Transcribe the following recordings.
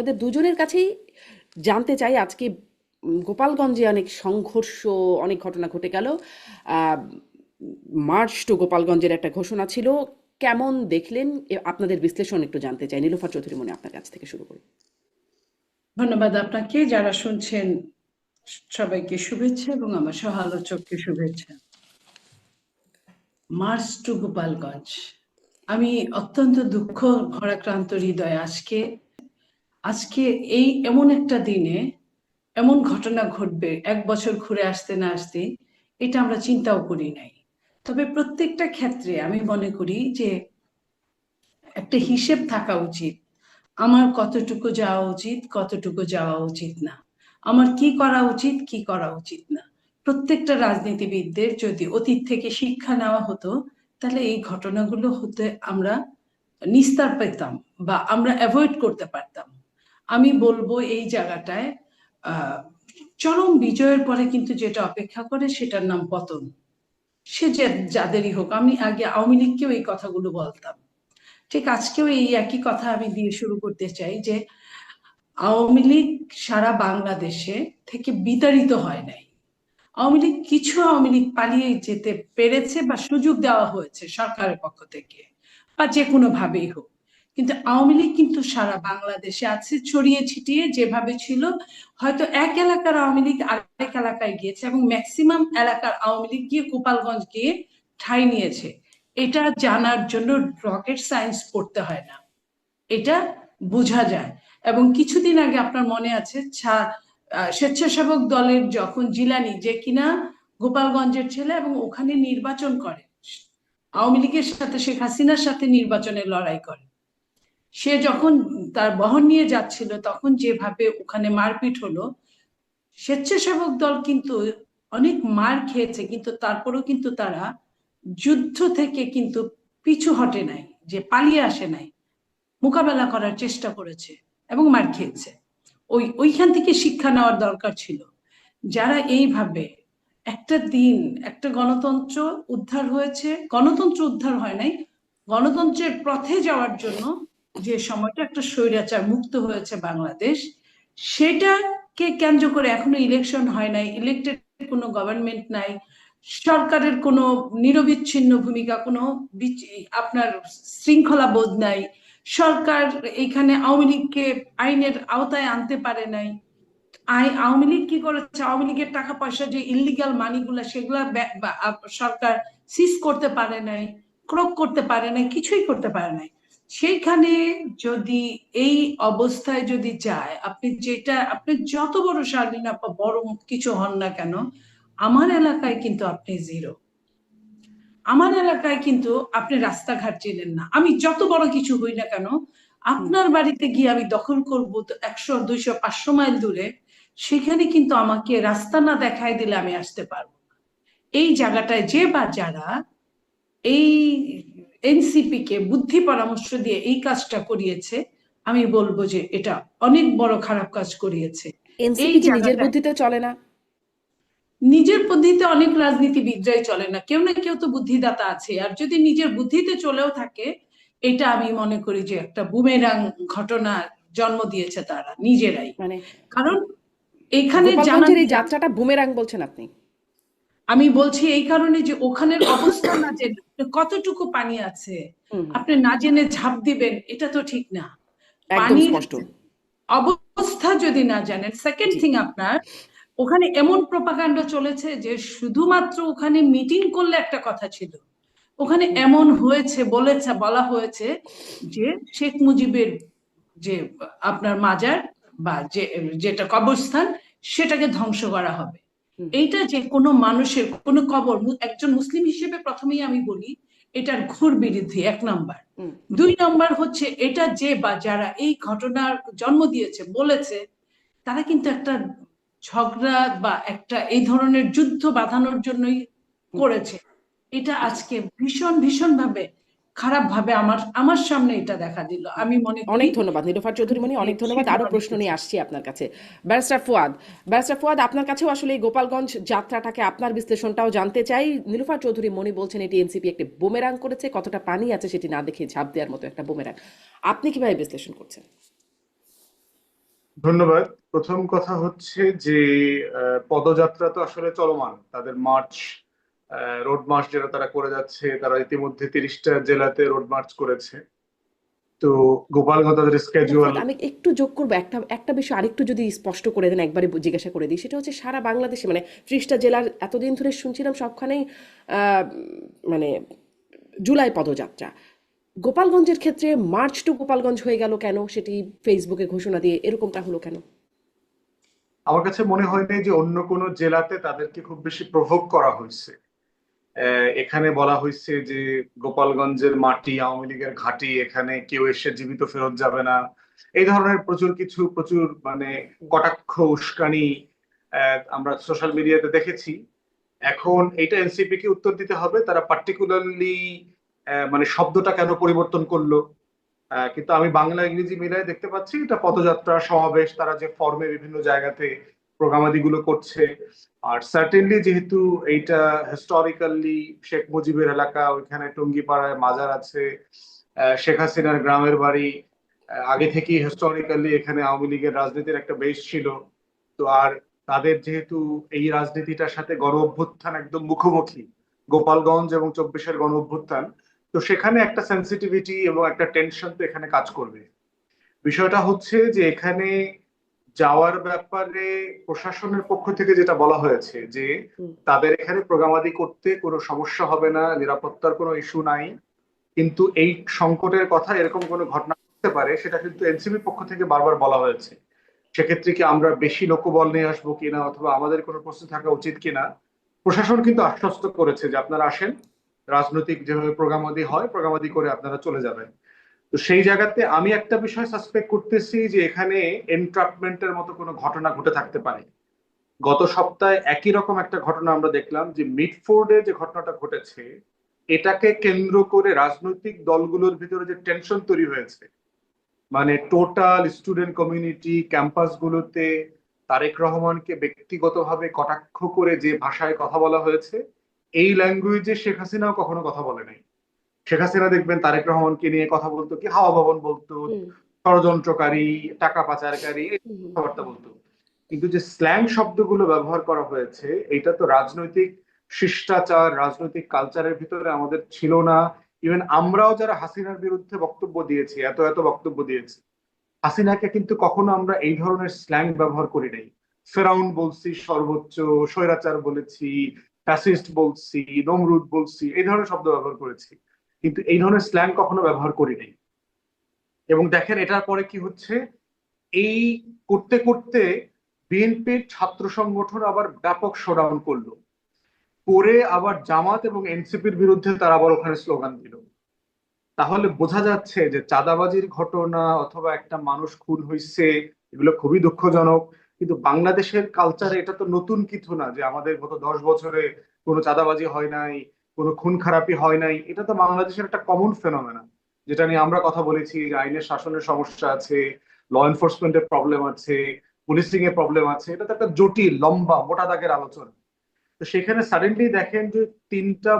তাদের দুজনের কাছেই জানতে চাই আজকে গোপালগঞ্জে অনেক সংঘর্ষ, অনেক ঘটনা ঘটে গেল। আহ, মার্চ টু গোপালগঞ্জের একটা ঘোষণা ছিল, কেমন দেখলেন? আপনাদের বিশ্লেষণ একটু জানতে চাই। নীলুফার চৌধুরী মনে আপনার কাছ থেকে শুরু করি। ধন্যবাদ আপনাকে। যারা শুনছেন সবাইকে শুভেচ্ছা এবং আমার সহ আলোচককে শুভেচ্ছা। মার্চ টু গোপালগঞ্জ, আমি অত্যন্ত দুঃখ ভরাক্রান্ত হৃদয় আজকে এই এমন একটা দিনে এমন ঘটনা ঘটবে 1 বছর ঘুরে আসতে না আসতে, এটা আমরা চিন্তাও করি নাই। তবে প্রত্যেকটা ক্ষেত্রে আমি মনে করি যে একটা হিসেব থাকা উচিত। আমার কতটুকু যাওয়া উচিত, কতটুকু যাওয়া উচিত না, আমার কি করা উচিত, কি করা উচিত না। প্রত্যেকটা রাজনীতিবিদদের যদি অতীত থেকে শিক্ষা নেওয়া হতো, তাহলে এই ঘটনাগুলো হতে আমরা নিস্তার পেতাম বা আমরা অ্যাভয়েড করতে পারতাম। আমি বলবো এই জায়গাটায় আহ চরম বিজয়ের পরে কিন্তু যেটা অপেক্ষা করে সেটার নাম পতন। সে যে যাদেরই হোক, আমি আগে আওয়ামী লীগকেও এই কথাগুলো বলতাম, ঠিক আজকেও এই একই কথা আমি দিয়ে শুরু করতে চাই যে আওয়ামী লীগ সারা বাংলাদেশে থেকে বিতাড়িত হয় নাই। কিছু আওয়ামী লীগ পালিয়ে যেতে পেরেছে বা সুযোগ দেওয়া হয়েছে সরকারের পক্ষ থেকে বা যে কোনো ভাবেই হোক, কিন্তু আওয়ামী লীগ কিন্তু সারা বাংলাদেশে আছে ছড়িয়ে ছিটিয়ে যেভাবে ছিল। হয়তো এক এলাকার আওয়ামী লীগ আরেক এলাকায় গিয়েছে এবং ম্যাক্সিমাম এলাকার আওয়ামী লীগ গিয়ে গোপালগঞ্জ গিয়ে ঠাঁই নিয়েছে। এটা জানার জন্য রকেট সায়েন্স পড়তে হয় না, এটা বোঝা যায়। এবং কিছুদিন আগে আপনার মনে আছে স্বেচ্ছাসেবক দলের যখন জিলানি, যে কিনা গোপালগঞ্জের ছেলে এবং ওখানে নির্বাচন করে, আওয়ামী লীগের সাথে শেখ হাসিনার সাথে নির্বাচনে লড়াই করে, সে যখন তার বহন নিয়ে যাচ্ছিল তখন যেভাবে ওখানে মারপিট হলো। স্বেচ্ছাসেবক দল কিন্তু অনেক মার খেয়েছে, কিন্তু তারপরেও কিন্তু তারা যুদ্ধ থেকে কিন্তু পিছু হটে নাই, যে পালিয়ে আসে নাই, মোকাবেলা করার চেষ্টা করেছে এবং মার খেয়েছে। ওইখান থেকে শিক্ষা নেওয়ার দরকার ছিল। যারা এইভাবে একটা দিন একটা গণতন্ত্র উদ্ধার হয়েছে, গণতন্ত্র উদ্ধার হয় নাই, গণতন্ত্রের পথে যাওয়ার জন্য যে সময়টা একটা স্বৈরাচার মুক্ত হয়েছে বাংলাদেশ, সেটাকে কেন্দ্র করে এখনো ইলেকশন হয় নাই, ইলেক্টেড কোনো গভর্নমেন্ট নাই, সরকারের কোনো নিরবিচ্ছিন্ন ভূমিকা, কোনো আপনার শৃঙ্খলা বোধ নাই, সরকার এখানে আওয়ামী লীগকে আইনের আওতায় আনতে পারে নাই। আওয়ামী লীগ কি করেছে, আওয়ামী লীগের টাকা পয়সা যে ইলিগাল মানিগুলা সেগুলা সরকার সিজ করতে পারে নাই, ক্রোক করতে পারে নাই, কিছুই করতে পারে নাই। সেইখানে যদি এই অবস্থায় যদি যায়, আপনি যত বড় স্বাধীন বড় কিছু হন না কেন, আমার এলাকায় কিন্তু আপনি জিরো। আমার এলাকায় কিন্তু আপনি রাস্তাঘাট চেনেন না। আমি যত বড় কিছু হই না কেন, আপনার বাড়িতে গিয়ে আমি দখল করবো 100, 200, 500 মাইল দূরে, সেখানে কিন্তু আমাকে রাস্তা না দেখায় দিলে আমি আসতে পারবো। এই জায়গাটায় যে বা যারা এই এনসিপি কে বুদ্ধি পরামর্শ দিয়ে এই কাজটা করিয়েছে, আমি বলবো যে এটা অনেক বড় খারাপ কাজ করিয়েছে। এই এনসিপি কি নিজের জায়গাটায় বুদ্ধিতে চলে না? নিজের বুদ্ধিতে অনেক রাজনীতিবিদরাই চলে না, কেউ না কেউ তো বুদ্ধিদাতা আছে। আর যদি নিজের বুদ্ধিতে চলেও থাকে, এটা আমি মনে করি যে একটা বুমেরাং ঘটনা জন্ম দিয়েছে তারা নিজেরাই। মানে কারণ এখানে জানা গোপালগঞ্জের এই দিলাম, যাত্রাটা বুমেরাং বলছেন আপনি? আমি বলছি এই কারণে যে ওখানের অবস্থা না জেনে কতটুকু পানি আছে হুম, হুম, আপনি না জেনে ঝাঁপ দিবেন, এটা তো ঠিক না। একদম পানির স্পষ্ট। অবস্থা যদি না জানেন, সেকেন্ড জি। থিং, আপনার ওখানে এমন প্রপাগান্ডা চলেছে যে শুধুমাত্র ওখানে মিটিং করলে একটা কথা ছিল, ওখানে হুম, এমন হয়েছে, বলা হয়েছে যে শেখ মুজিবের যে আপনার মাজার বা যেটা কবরস্থান, সেটাকে ধ্বংস করা হবে। হুম, এইটা যে কোনো মানুষের কোনো কবর, একজন মুসলিম হিসেবে প্রথমেই আমি বলি এটার ঘোর বিরোধী, 1 নাম্বার। হুম। 2 নাম্বার হচ্ছে এটা যে বা যারা এই ঘটনার জন্ম দিয়েছে বলেছে, তারা কিন্তু একটা ঝগড়া বা একটা এই ধরনের যুদ্ধ বাঁধানোর জন্যই করেছে। এটা জি। আজকে ভীষণ ভীষণ ভাবে খারাপ ভাবে আমার আমার সামনে এটা দেখা দিল। আমি মনে করি অনেক ধন্যবাদ নীলুফার চৌধুরী মনি, অনেক ধন্যবাদ। আরো প্রশ্ন নিয়ে আসছি আপনার কাছে। ব্যারিস্টার ফুয়াদ, আপনার কাছেও আসলে এই গোপালগঞ্জ যাত্রাটাকে আপনার বিশ্লেষণটাও জানতে চাই। নীলুফার চৌধুরী মনি বলছেন এটি এনসিপি একটি বুমেরাং করেছে, কতটা পানি আছে সেটি না দেখে ঝাঁপ দেওয়ার মতো একটা বুমেরাং। আপনি কিভাবে বিশ্লেষণ করছেন? ধন্যবাদ। প্রথম কথা হচ্ছে যে পদযাত্রা তো আসলে চলমান, তাদের মার্চ, রোড মার্চ যেটা তারা করে যাচ্ছে, তারা ইতিমধ্যে 30টা জেলাতে রোড মার্চ করেছে। তো গোপালগঞ্জ তাদের আচ্ছা স্কেজুয়াল। ফুয়াদ, আমি একটু যোগ করবো, একটা একটা বিষয় আরেকটু যদি স্পষ্ট করে দেন, একবারে জিজ্ঞাসা করে দিই। সেটা হচ্ছে সারা বাংলাদেশে মানে 30টা জেলার এতদিন ধরে শুনছিলাম সবখানেই আহ, মানে জুলাই পদযাত্রা। গোপালগঞ্জের ক্ষেত্রে মার্চ টু গোপালগঞ্জ হয়ে গেল কেন? সেটি ফেসবুকে ঘোষণা দিয়ে এরকমটা হলো কেন? আমার কাছে মনে হয় না যে অন্য কোনো জেলাতে তাদেরকে খুব বেশি প্রভোগ করা হয়েছে। এখানে বলা হয়েছে যে গোপালগঞ্জের মাটি আওয়ামী লীগের ঘাঁটি, এখানে কেউ এসে জীবিত ফেরত যাবে না, এই ধরনের প্রচুর কিছু, প্রচুর মানে কটাক্ষ, উস্কানি আমরা সোশ্যাল মিডিয়াতে দেখেছি। এখন এটা এনসিপি কে উত্তর দিতে হবে, তারা পার্টিকুলারলি মানে শব্দটা কেন পরিবর্তন করলো। কিন্তু আমি বাংলা ইংরেজি মিলাই দেখতে পাচ্ছি এটা পদযাত্রা, সমাবেশ, তারা যে ফর্মে বিভিন্ন জায়গাতে প্রোগ্রামাদি গুলো করছে। আর সার্টেনলি যেহেতু এইটা হিস্টোরিক্যালি শেখ মুজিবের এলাকা, ওইখানে টুঙ্গিপাড়ায় মাজার আছে, শেখ হাসিনার গ্রামের বাড়ি, আগে থেকেই হিস্টোরিক্যালি এখানে আওয়ামী লীগের রাজনীতির একটা বেশ ছিল। তো আর তাদের যেহেতু এই রাজনীতিটার সাথে গণ অভ্যুত্থান একদম মুখোমুখি, গোপালগঞ্জ এবং 24-এর গণ অভ্যুত্থান, তো সেখানে একটা সেন্সিটিভিটি এবং একটা টেনশন তো এখানে কাজ করবে। বিষয়টা হচ্ছে যে এখানে যাওয়ার ব্যাপারে প্রশাসনের পক্ষ থেকে যেটা বলা হয়েছে যে হুম। তাদের এখানে প্রোগ্রামাদি করতে কোনো সমস্যা হবে না, নিরাপত্তার কোনো ইস্যু নাই। কিন্তু এই সংকটের কথা, এরকম কোনো ঘটনা ঘটতে পারে, সেটা কিন্তু এনসিবির পক্ষ থেকে বারবার বলা হয়েছে। সেক্ষেত্রে কি আমরা বেশি লোকবল নিয়ে আসবো কিনা, অথবা আমাদের কোনো প্রস্তুত থাকা উচিত কিনা, প্রশাসন কিন্তু আশ্বস্ত করেছে যে আপনারা আসেন, রাজনৈতিক যেভাবে প্রোগ্রামাদি হয় প্রোগ্রামাদি করে আপনারা চলে যাবেন। তো সেই জায়গাতে আমি একটা বিষয় সাসপেক্ট করতেছি যে এখানে এনট্রাপমেন্টের মতো কোনো ঘটনা ঘটে থাকতে পারে। গত সপ্তাহে একই রকম একটা ঘটনা আমরা দেখলাম, যে মিডফোর্ডে যে ঘটনাটা ঘটেছে, এটাকে কেন্দ্র করে রাজনৈতিক দলগুলোর ভিতরে যে টেনশন তৈরি হয়েছে, মানে টোটাল স্টুডেন্ট কমিউনিটি ক্যাম্পাস গুলোতে তারেক রহমানকে ব্যক্তিগতভাবে কটাক্ষ করে যে ভাষায় কথা বলা হয়েছে, এই ল্যাঙ্গুয়েজে শেখ হাসিনাও কখনো কথা বলে নাই। শেখ হাসিনা দেখবেন তারেক রহমানকে নিয়ে কথা বলতো কি হাওয়া ভবন বলতো, হুম। ষড়যন্ত্রকারী, টাকা পাচারকারী, এই হুম। হুম। কথাবার্তা বলতো। কিন্তু যে স্ল্যাং শব্দগুলো ব্যবহার করা হয়েছে, এটা তো রাজনৈতিক শিষ্টাচার, রাজনৈতিক কালচারের ভিতরে আমাদের ছিল না। ইভেন আমরাও যারা হাসিনার বিরুদ্ধে বক্তব্য দিয়েছি, এত এত বক্তব্য দিয়েছি, হাসিনাকে কিন্তু কখনো আমরা এই ধরনের স্ল্যাং ব্যবহার করি নাই। ফেরাউন বলছি, সর্বোচ্চ স্বৈরাচার বলেছি, ফ্যাসিস্ট বলছি, নমরুদ বলছি, এই ধরনের শব্দ ব্যবহার করেছি, কিন্তু এই ধরনের স্ল্যাং কখনো ব্যবহার করি নাই। এবং দেখেন এটার পরে কি হচ্ছে, এই করতে করতে বিএনপির ছাত্র সংগঠন আবার ব্যাপক শোডাউন করলো, করে আবার জামাত এবং এনসিপির বিরুদ্ধে তারা আবার ওখানে স্লোগান দিল। তাহলে বোঝা যাচ্ছে যে চাঁদাবাজির ঘটনা অথবা একটা মানুষ খুন হয়েছে, এগুলো খুবই দুঃখজনক। কিন্তু বাংলাদেশের কালচারে এটা তো নতুন কিছু না যে আমাদের গত 10 বছরে কোনো চাঁদাবাজি হয় নাই, কোনো খুন খারাপি হয় নাই। এটা তো বাংলাদেশের একটা কমন ফেনোমেনা, যেটা নিয়ে আমরা কথা বলেছি যে আইনের শাসনের সমস্যা আছে, ল এনফোর্সমেন্টের প্রবলেম আছে, পুলিশিং এর প্রবলেম আছে। এটা তো একটা জটিল লম্বা মোটা দাগের আলোচনা। তো সেখানে সাডেনলি দেখেন যে তিনটা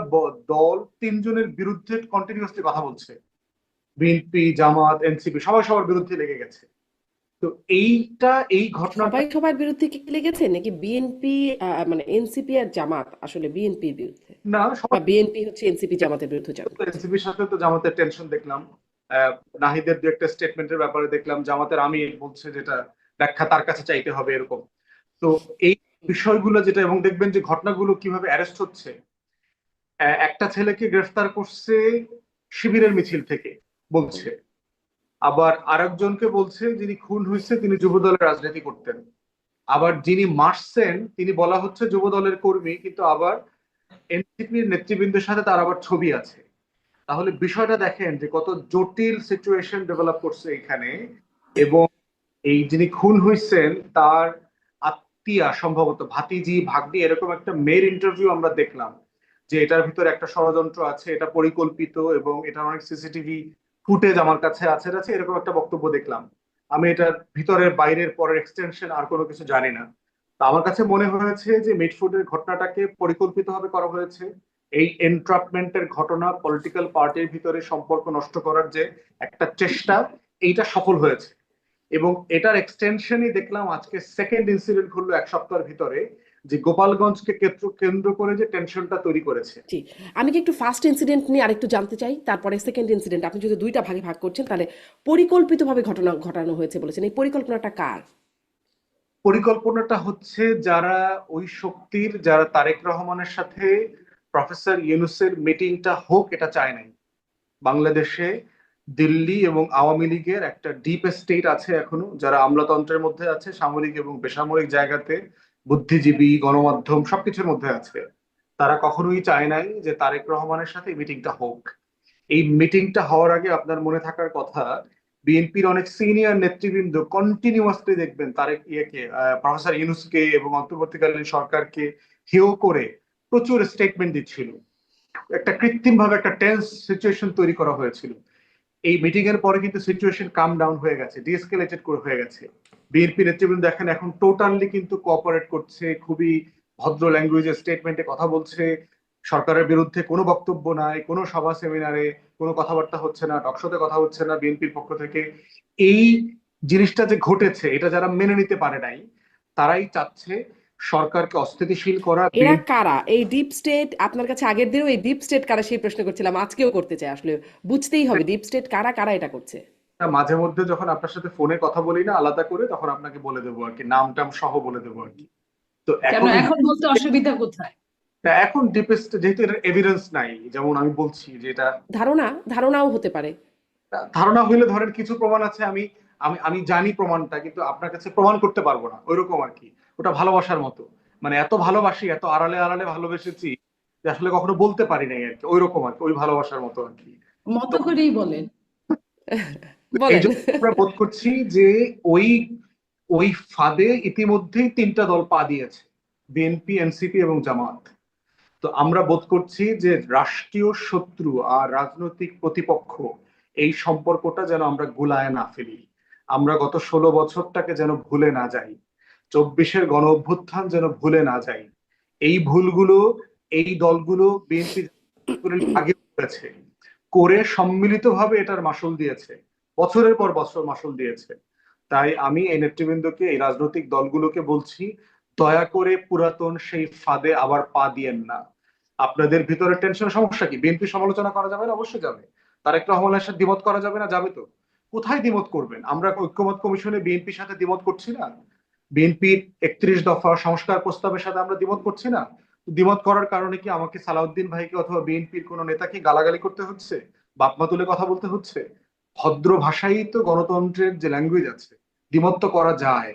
দল তিনজনের বিরুদ্ধে কন্টিনিউয়াসলি কথা বলছে, বিএনপি, জামাত, এনসিপি, সবাই সবার বিরুদ্ধে লেগে গেছে। তো এইটা, এই ঘটনাটা সবাই সবার বিরুদ্ধে কি লেগেছে নাকি বিএনপি, মানে এনসিপি আর জামাত আসলে বিএনপির বিরুদ্ধে, না, বা সবাই বিএনপি হচ্ছে এনসিপি জামাতের বিরুদ্ধে যাচ্ছে? এনসিপির সাথে তো জামাতের টেনশন দেখলাম। নাহিদের দু একটা স্টেটমেন্টের ব্যাপারে দেখলাম জামাতের আমির বলছে যেটা ব্যাখ্যা তার কাছে চাইতে হবে এরকম। তো এই বিষয়গুলো যেটা, এবং দেখবেন যে ঘটনাগুলো কিভাবে অ্যারেস্ট হচ্ছে। একটা ছেলেকে গ্রেফতার করছে শিবিরের মিছিল থেকে হুম। বলছে, আবার আরেকজনকে বলছে যিনি খুন হয়েছে তিনি যুবদলের রাজনীতি করতেন, আবার যিনি মারছেন তিনি বলা হচ্ছে যুবদলের কর্মী, কিন্তু আবার এনসিপির নেতৃবৃন্দের সাথে তার আবার ছবি আছে। তাহলে বিষয়টা দেখেন যে কত জটিল সিচুয়েশন ডেভেলপ করছে এখানে। এবং এই যিনি খুন হয়েছেন তার আত্মীয়া, সম্ভবত ভাতিজি, ভাগ্নি, এরকম একটা মেয়ের ইন্টারভিউ আমরা দেখলাম, যে এটার ভিতরে একটা ষড়যন্ত্র আছে, এটা পরিকল্পিত, এবং এটা অনেক সিসিটিভি ফুটেজ আমার কাছে আছে আছে, এরকম একটা বক্তব্য দেখলাম। আমি এটার ভিতরের বাইরের পরের এক্সটেনশন আর কোনো কিছু জানি না। তো আমার কাছে মনে হয়েছে যে মিটফুডের ঘটনাটাকে পরিকল্পিতভাবে করা হয়েছে। এই এন্ট্রাপমেন্টের ঘটনা, পলিটিক্যাল পার্টির ভিতরে সম্পর্ক নষ্ট করার যে একটা চেষ্টা, এইটা সফল হয়েছে। এবং এটার এক্সটেনশনই দেখলাম আজকে সেকেন্ড ইনসিডেন্ট ঘটলো এক সপ্তাহের ভিতরে, যে গোপালগঞ্জকে কেন্দ্র করে যে টেনশনটা তৈরি করেছে। জি, আমি কি একটু ফার্স্ট ইনসিডেন্ট নিয়ে আরেকটু জানতে চাই, তারপরে সেকেন্ড ইনসিডেন্ট। আপনি যদি দুইটা ভাগে ভাগ করছেন তাহলে পরিকল্পিতভাবে ঘটনা ঘটানো হয়েছে বলেছেন, এই পরিকল্পনাটা কার? পরিকল্পনাটা হচ্ছে যারা ওই শক্তির, যারা তারেক রহমানের সাথে প্রফেসর ইউনূসের মিটিংটা হোক এটা চায় নাই। বাংলাদেশে দিল্লি এবং আওয়ামী লীগের একটা ডিপ স্টেট আছে এখনো, যারা আমলাতন্ত্রের মধ্যে আছে, সামরিক এবং বেসামরিক জায়গাতে, বুদ্ধিজীবী, গণমাধ্যম সবকিছুর মধ্যে আছে। তারা কখনোই চায় নাই যে তারেক রহমানের সাথে মিটিংটা হোক। এই মিটিংটা হওয়ার আগে আপনার মনে থাকার কথা, বিএনপির অনেক সিনিয়র নেতৃবৃন্দ কন্টিনিউয়াসলি দেখবেন তারেক প্রফেসর ইউনূসকে এবং অন্তর্বর্তীকালীন সরকারকে হেয় করে প্রচুর স্টেটমেন্ট দিচ্ছিল। একটা কৃত্রিম ভাবে একটা টেন্স সিচুয়েশন তৈরি করা হয়েছিল। এই মিটিং এর পরে কিন্তু সিচুয়েশন কাম ডাউন হয়ে গেছে, ডিএসকেলেটেড করে হয়ে গেছে। বিএনপি নেতৃবৃন্দ দেখেন এখন টোটালি কিন্তু কোঅপারেট করছে, খুবই ভদ্র ল্যাঙ্গুয়েজে স্টেটমেন্টে কথা বলছে। সরকারের বিরুদ্ধে কোনো বক্তব্য নাই, কোনো সভা সেমিনারে কোনো কথাবার্তা হচ্ছে না, টকশোতে কথা হচ্ছে না বিএনপির পক্ষ থেকে। এই জিনিসটা যে ঘটেছে এটা যারা মেনে নিতে পারে নাই, তারাই চাচ্ছে সরকারকে অস্থিতিশীল করা। এরা কারা এই ডিপ স্টেট? আপনার কাছে আগের দিনও এই ডিপ স্টেট কারা সেই প্রশ্ন করছিলাম, আজকেও করতে চাই। আসলে বুঝতেই হবে ডিপ স্টেট কারা, কারা এটা করছে। মাঝে মধ্যে যখন আপনার সাথে ফোনে কথা বলি না আলাদা করে, তখন আপনাকে বলে দেবো আর কি, নাম টাম সহ বলে দেবো আর কি। তো কেন এখন এখন বলতে অসুবিধা কোথায়? এখন ডিপেস্ট যেহেতু এটার এভিডেন্স নাই, যেমন আমি বলছি যে এটা ধারণাও হতে পারে। ধারণা হইলে ধরেন কিছু প্রমাণ আছে, আমি আমি আমি জানি প্রমাণটা, কিন্তু আপনার কাছে প্রমাণ করতে পারবো না, ওইরকম আর কি। ওটা ভালোবাসার মতো, মানে এত ভালোবাসি, এত আড়ালে আড়ালে ভালোবেসেছি যে আসলে কখনো বলতে পারি নাই আর কি, ওইরকম আর কি, ওই ভালোবাসার মতো আর কি। মতো করেই বলেন। এই বলেন। জন্য আমরা বোধ করছি যে ওই ওই ফাঁদে ইতিমধ্যেই তিনটা দল পা দিয়েছে, বিএনপি, এনসিপি এবং জামাত। তো আমরা বোধ করছি যে রাষ্ট্রীয় শত্রু আর রাজনৈতিক প্রতিপক্ষ, এই সম্পর্কটা যেন আমরা গুলায় না ফেলি। আমরা গত 16 বছরটাকে যেন ভুলে না যাই, 24-এর গণ অভ্যুত্থান যেন ভুলে না যাই। এই ভুলগুলো এই দলগুলো বিএনপি আগে করেছে, করে সম্মিলিতভাবে এটার মাসুল দিয়েছে, বছরের পর বছর মাসুল দিয়েছে। তাই আমি এই নেতৃবৃন্দকে, এই রাজনৈতিক দলগুলোকে বলছি, দয়া করে পুরাতন সেই ফাঁদে আবার পা দিয়েন না। আপনাদের ভিতরে টেনশনের সমস্যা কি? বিএনপি সমালোচনা করা যাবে না? অবশ্যই যাবে। তারেক রহমানের সাথে দ্বিমত করা যাবে না? যাবে তো। কোথায় দ্বিমত করবেন? আমরা ঐক্যমত কমিশনে বিএনপির সাথে দ্বিমত করছি না? বিএনপির 31 দফা সংস্কার প্রস্তাবের সাথে আমরা দ্বিমত করছি না? দ্বিমত করার কারণে কি আমাকে সালাউদ্দিন ভাইকে অথবা বিএনপির কোন নেতাকে গালাগালি করতে হচ্ছে, বাপমা তুলে কথা বলতে হচ্ছে? ভদ্র ভাষাই তো গণতন্ত্রের যে ল্যাঙ্গুয়েজ আছে, দ্বিমত তো করা যায়।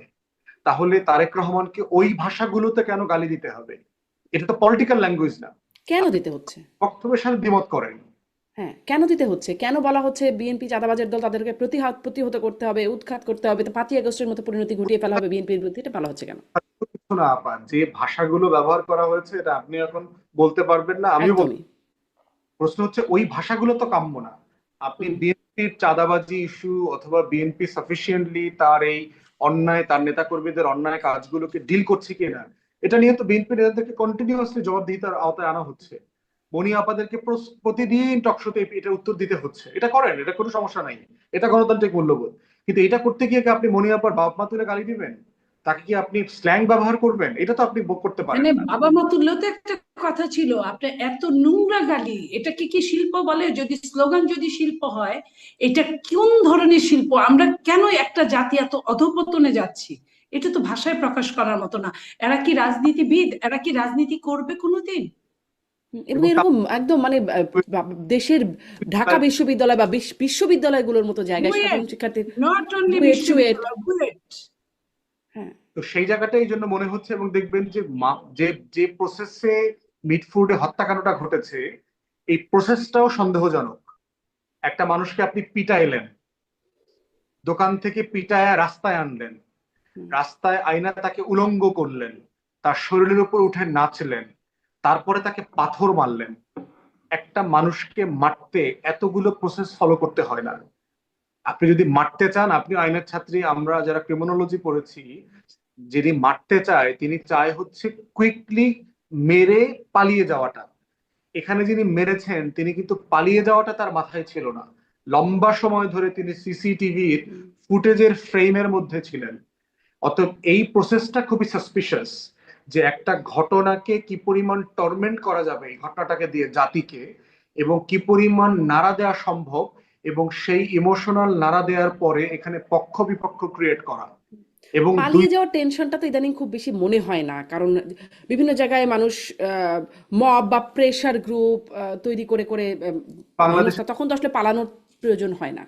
তাহলে তারেক রহমানকে ওই ভাষাগুলোতে কেন গালি দিতে হবে? এটা তো পলিটিক্যাল ল্যাঙ্গুয়েজ না। কেন আপনি দিতে হচ্ছে? বক্তব্যের সাথে দ্বিমত করেন। হ্যাঁ, কেন দিতে হচ্ছে? কেন বলা হচ্ছে বিএনপি চাঁদাবাজের দল, তাদেরকে প্রতিহত করতে হবে, উৎখাত করতে হবে, তো 5ই আগস্টের মতো পরিণতি ঘটিয়ে ফেলা হবে বিএনপির বিরুদ্ধে? এটা বলা হচ্ছে কেন? কিছু না আপা, যে ভাষাগুলো ব্যবহার করা হয়েছে এটা আপনি এখন বলতে পারবেন না, আমিও বলতে। একদমই। প্রশ্ন হচ্ছে ওই ভাষাগুলো তো কাম্য না। আপনি হুম। বিএনপির চাঁদাবাজি ইস্যু অথবা বিএনপি সাফিসিয়েন্টলি তার এই অন্যায়, তার নেতাকর্মীদের অন্যায় কাজগুলোকে ডিল করছে কিনা, এটা নিয়ে তো বিএনপি নেতাদেরকে কন্টিনিউয়াসলি জবাবদিহিতার আওতায় আনা হচ্ছে। মনি আপাদেরকে প্রতিদিন টকশোতে এটা উত্তর দিতে হচ্ছে। এটা করেন, এটা কোনো সমস্যা নাই, এটা গণতান্ত্রিক মূল্যবোধ। কিন্তু এটা করতে গিয়ে কি আপনি মনি আপার বাপ মা তুলে গালি দিবেন? তাকে কি আপনি স্ল্যাং ব্যবহার করবেন? এটা তো আপনি করতে পারেন মানে না। বাবা মা তুল্য তো একটা কথা ছিল, আপনার এত নোংরা গালি, এটাকে কি শিল্প বলে? যদি স্লোগান যদি শিল্প হয়, এটা কোন ধরনের শিল্প? আমরা কেন একটা জাতি এত অধঃপতনে যাচ্ছি? এটা তো ভাষায় প্রকাশ করার মতো না। এরা কি রাজনীতিবিদ? এরা কি রাজনীতি করবে কোনোদিন? এবং এবং এরকম একদম মানে দেশের ঢাকা বিশ্ববিদ্যালয় বা বিশ্ববিদ্যালয়গুলোর মতো জায়গায় বুয়েট, সাধারণ শিক্ষার্থীর নট অনলি বুয়েট চুয়েট। বিশ্ববিদ্যালয়, বুয়েট। হ্যাঁ। তো সেই জায়গাটা এই জন্য মনে হচ্ছে, এবং দেখবেন যে যে যে প্রসেসে মিটফুডে হত্যাকাণ্ডটা ঘটেছে, এই প্রসেসটাও সন্দেহজনক। একটা মানুষকে আপনি পিটাইলেন, দোকান থেকে পিটায়া রাস্তায় আনলেন, হুম। রাস্তায় আইনা তাকে উলঙ্গ করলেন, তার শরীরের উপর উঠে নাচলেন, তারপরে তাকে পাথর মারলেন। একটা মানুষকে মারতে এতগুলো প্রসেস ফলো করতে হয় না। আপনি যদি মারতে চান, আপনি আইনের ছাত্রী, আমরা যারা ক্রিমিনোলজি পড়েছি, যিনি মারতে চায় তিনি চায় হচ্ছে কুইকলি মেরে পালিয়ে যাওয়াটা। এখানে যিনি মেরেছেন তিনি কিন্তু পালিয়ে যাওয়াটা তার মাথায় ছিল না, লম্বা সময় ধরে তিনি সিসিটিভির ফুটেজের ফ্রেমের মধ্যে ছিলেন। অতএব এই প্রসেসটা খুবই সাসপিশিয়াস, যে একটা ঘটনাকে কি পরিমাণ টর্মেন্ট করা যাবে এই ঘটনাটাকে দিয়ে জাতিকে, এবং কি পরিমাণ নাড়া দেওয়া সম্ভব, এবং সেই ইমোশনাল নাড়া দেওয়ার পরে এখানে পক্ষ বিপক্ষ ক্রিয়েট করা। এবং দুই পালিয়ে যাওয়ার টেনশনটা তো ইদানিং খুব বেশি মনে হয় না, কারণ বিভিন্ন জায়গায় মানুষ মব বা প্রেশার গ্রুপ তৈরি করে করে বাংলাদেশে হেনস্থা, তখন তো আসলে পালানোর প্রয়োজন হয় না,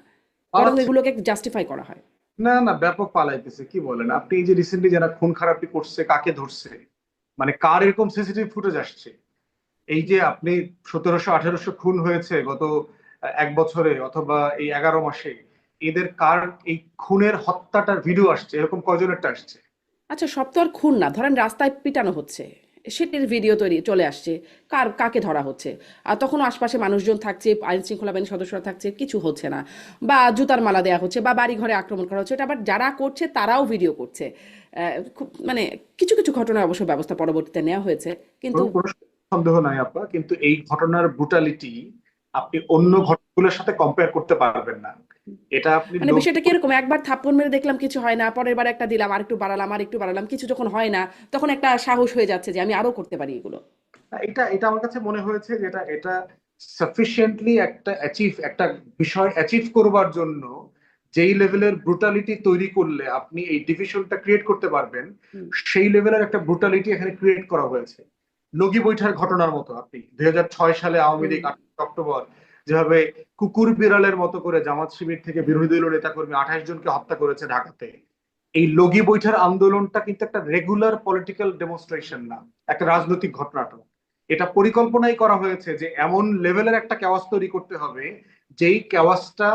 বরং পালাচ্ছে এগুলোকে জাস্টিফাই করা হয়। না, না, ব্যাপক পালাইতেছে, কি বলেন আপনি? এই যে রিসেন্টলি যারা খুন খারাপি করছে, কাকে ধরছে, মানে কার এরকম সিসিটিভি ফুটেজ আসছে? এই যে আপনি 1700-1800 খুন হয়েছে গত 1 বছরে অথবা এই 11 মাসে, এদের কার এই খুনের হত্যাটার ভিডিও আসছে? এরকম কয়জনেরটা আসছে? আচ্ছা, সব তো আর খুন না, ধরেন রাস্তায় পিটানো হচ্ছে, সেটির ভিডিও তৈরি চলে আসছে, কাকে ধরা হচ্ছে, আর তখন আশপাশে মানুষজন থাকছে, আইন শৃঙ্খলা বাহিনীর সদস্যরা থাকছে, কিছু হচ্ছে না, বা জুতার মালা দেওয়া হচ্ছে, বা বাড়ি ঘরে আক্রমণ করা হচ্ছে, এটা আবার যারা করছে তারাও ভিডিও করছে। খুব মানে কিছু কিছু ঘটনার অবশ্য ব্যবস্থা পরবর্তীতে নেওয়া হয়েছে, কিন্তু কোনো সন্দেহ নাই আপা, কিন্তু এই ঘটনার ব্রুটালিটি আপনি অন্য ঘটনাগুলোর সাথে কম্পেয়ার করতে পারবেন না। এটা আপনি মানে বিষয়টা কিরকম, একবার থাপ্পড় মেরে দেখলাম কিছু হয় না, পরের বার একটা দিলাম, আর একটু বাড়ালাম, কিছু যখন হয় না তখন একটা সাহস হয়ে যাচ্ছে যে আমি আরো করতে পারি এগুলো। এটা এটা আমার কাছে মনে হয়েছে যে এটা এটা সাফিসিয়েন্টলি একটা বিষয় অ্যাচিভ করবার জন্য যেই লেভেলের ব্রুটালিটি তৈরি করলে আপনি এই ডিভিশনটা ক্রিয়েট করতে পারবেন, হুম, সেই লেভেলের একটা ব্রুটালিটি এখানে ক্রিয়েট করা হয়েছে। লগি বৈঠার ঘটনার মতো, আপনি 2006 সালে আওয়ামী হুম, লীগ 28 অক্টোবর যেভাবে কুকুর বিড়ালের মতো করে জামাত শিবির থেকে বিরোধী দলীয় নেতাকর্মী 28 জনকে হত্যা করেছে ঢাকাতে, এই লগি বৈঠার আন্দোলনটা কিন্তু একটা রেগুলার পলিটিক্যাল ডেমনস্ট্রেশন না, একটা রাজনৈতিক ঘটনাটা। এটা পরিকল্পনাই করা হয়েছে যে এমন লেভেলের একটা কেওয়াস তৈরি করতে হবে, যেই কেওয়াসটা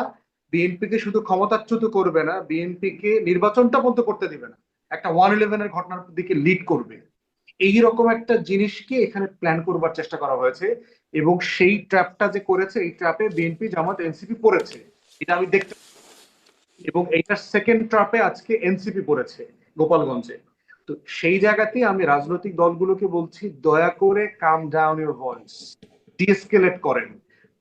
বিএনপিকে শুধু ক্ষমতাচ্যুত করবে না, বিএনপিকে নির্বাচনটা বন্ধ করতে দিবে না, একটা 111-এর ঘটনার দিকে লিড করবে। এইরকম একটা জিনিসকে এখানে প্ল্যান করবার চেষ্টা করা হয়েছে, এবং সেই ট্র্যাপটা যে করেছে, এই ট্র্যাপে বিএনপি, জামাত, এনসিপি পড়েছে, এটা আমি দেখতে। এবং এইটার সেকেন্ড ট্র্যাপে আজকে এনসিপি পড়েছে গোপালগঞ্জে। তো সেই জায়গাতেই আমি রাজনৈতিক দলগুলোকে বলছি, দয়া করে কাম ডাউন ইউর ভয়েস, ডিএসকেলেট করেন,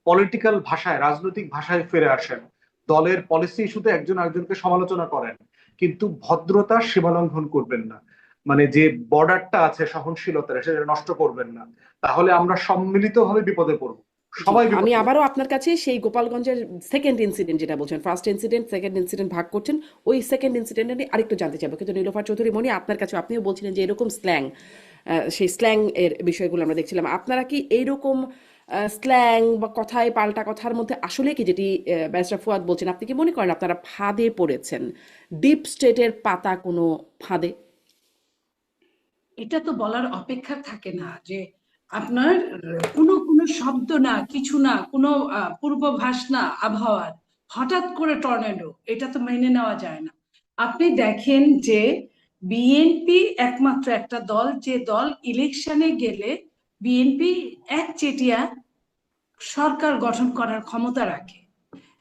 পলিটিক্যাল ভাষায়, রাজনৈতিক ভাষায় ফিরে আসেন, দলের পলিসি ইস্যুতে একজন আরেকজনকে সমালোচনা করেন, কিন্তু ভদ্রতার সীমালঙ্ঘন করবেন না। মানে যে বর্ডারটা আছে সহনশীলতার, সেটা নষ্ট করবেন না, তাহলে আমরা সম্মিলিতভাবে বিপদে পড়বো, জি, সবাই আমি বিপদে পড়বো। আবারও আপনার কাছে সেই গোপালগঞ্জের সেকেন্ড ইনসিডেন্ট যেটা বলছেন, ফার্স্ট ইনসিডেন্ট সেকেন্ড ইনসিডেন্ট ভাগ করছেন, ওই সেকেন্ড ইনসিডেন্ট নিয়ে আরেকটু জানতে চাইবো, কিন্তু নীলোফার চৌধুরী মনি, আপনার কাছে আপনিও বলছিলেন যে এরকম স্ল্যাং, সেই স্ল্যাং এর বিষয়গুলো আমরা দেখছিলাম, আপনারা কি এইরকম স্ল্যাং বা কথায় পাল্টা কথার মধ্যে আসলে কি, যেটি ব্যারিস্টার ফুয়াদ বলছেন, আপনি কি মনে করেন আপনারা ফাঁদে পড়েছেন, ডিপ স্টেটের পাতা কোনো ফাঁদে? এটা তো বলার অপেক্ষা থাকে না যে আপনার কোনো কোনো শব্দ না, কিছু না, কোনো পূর্বাভাস না আবহাওয়ার, হঠাৎ করে টর্নেডো, এটা তো মেনে নেওয়া যায় না। আপনি দেখেন যে বিএনপি একমাত্র একটা দল, যে দল ইলেকশনে গেলে বিএনপি একচেটিয়া সরকার গঠন করার ক্ষমতা রাখে,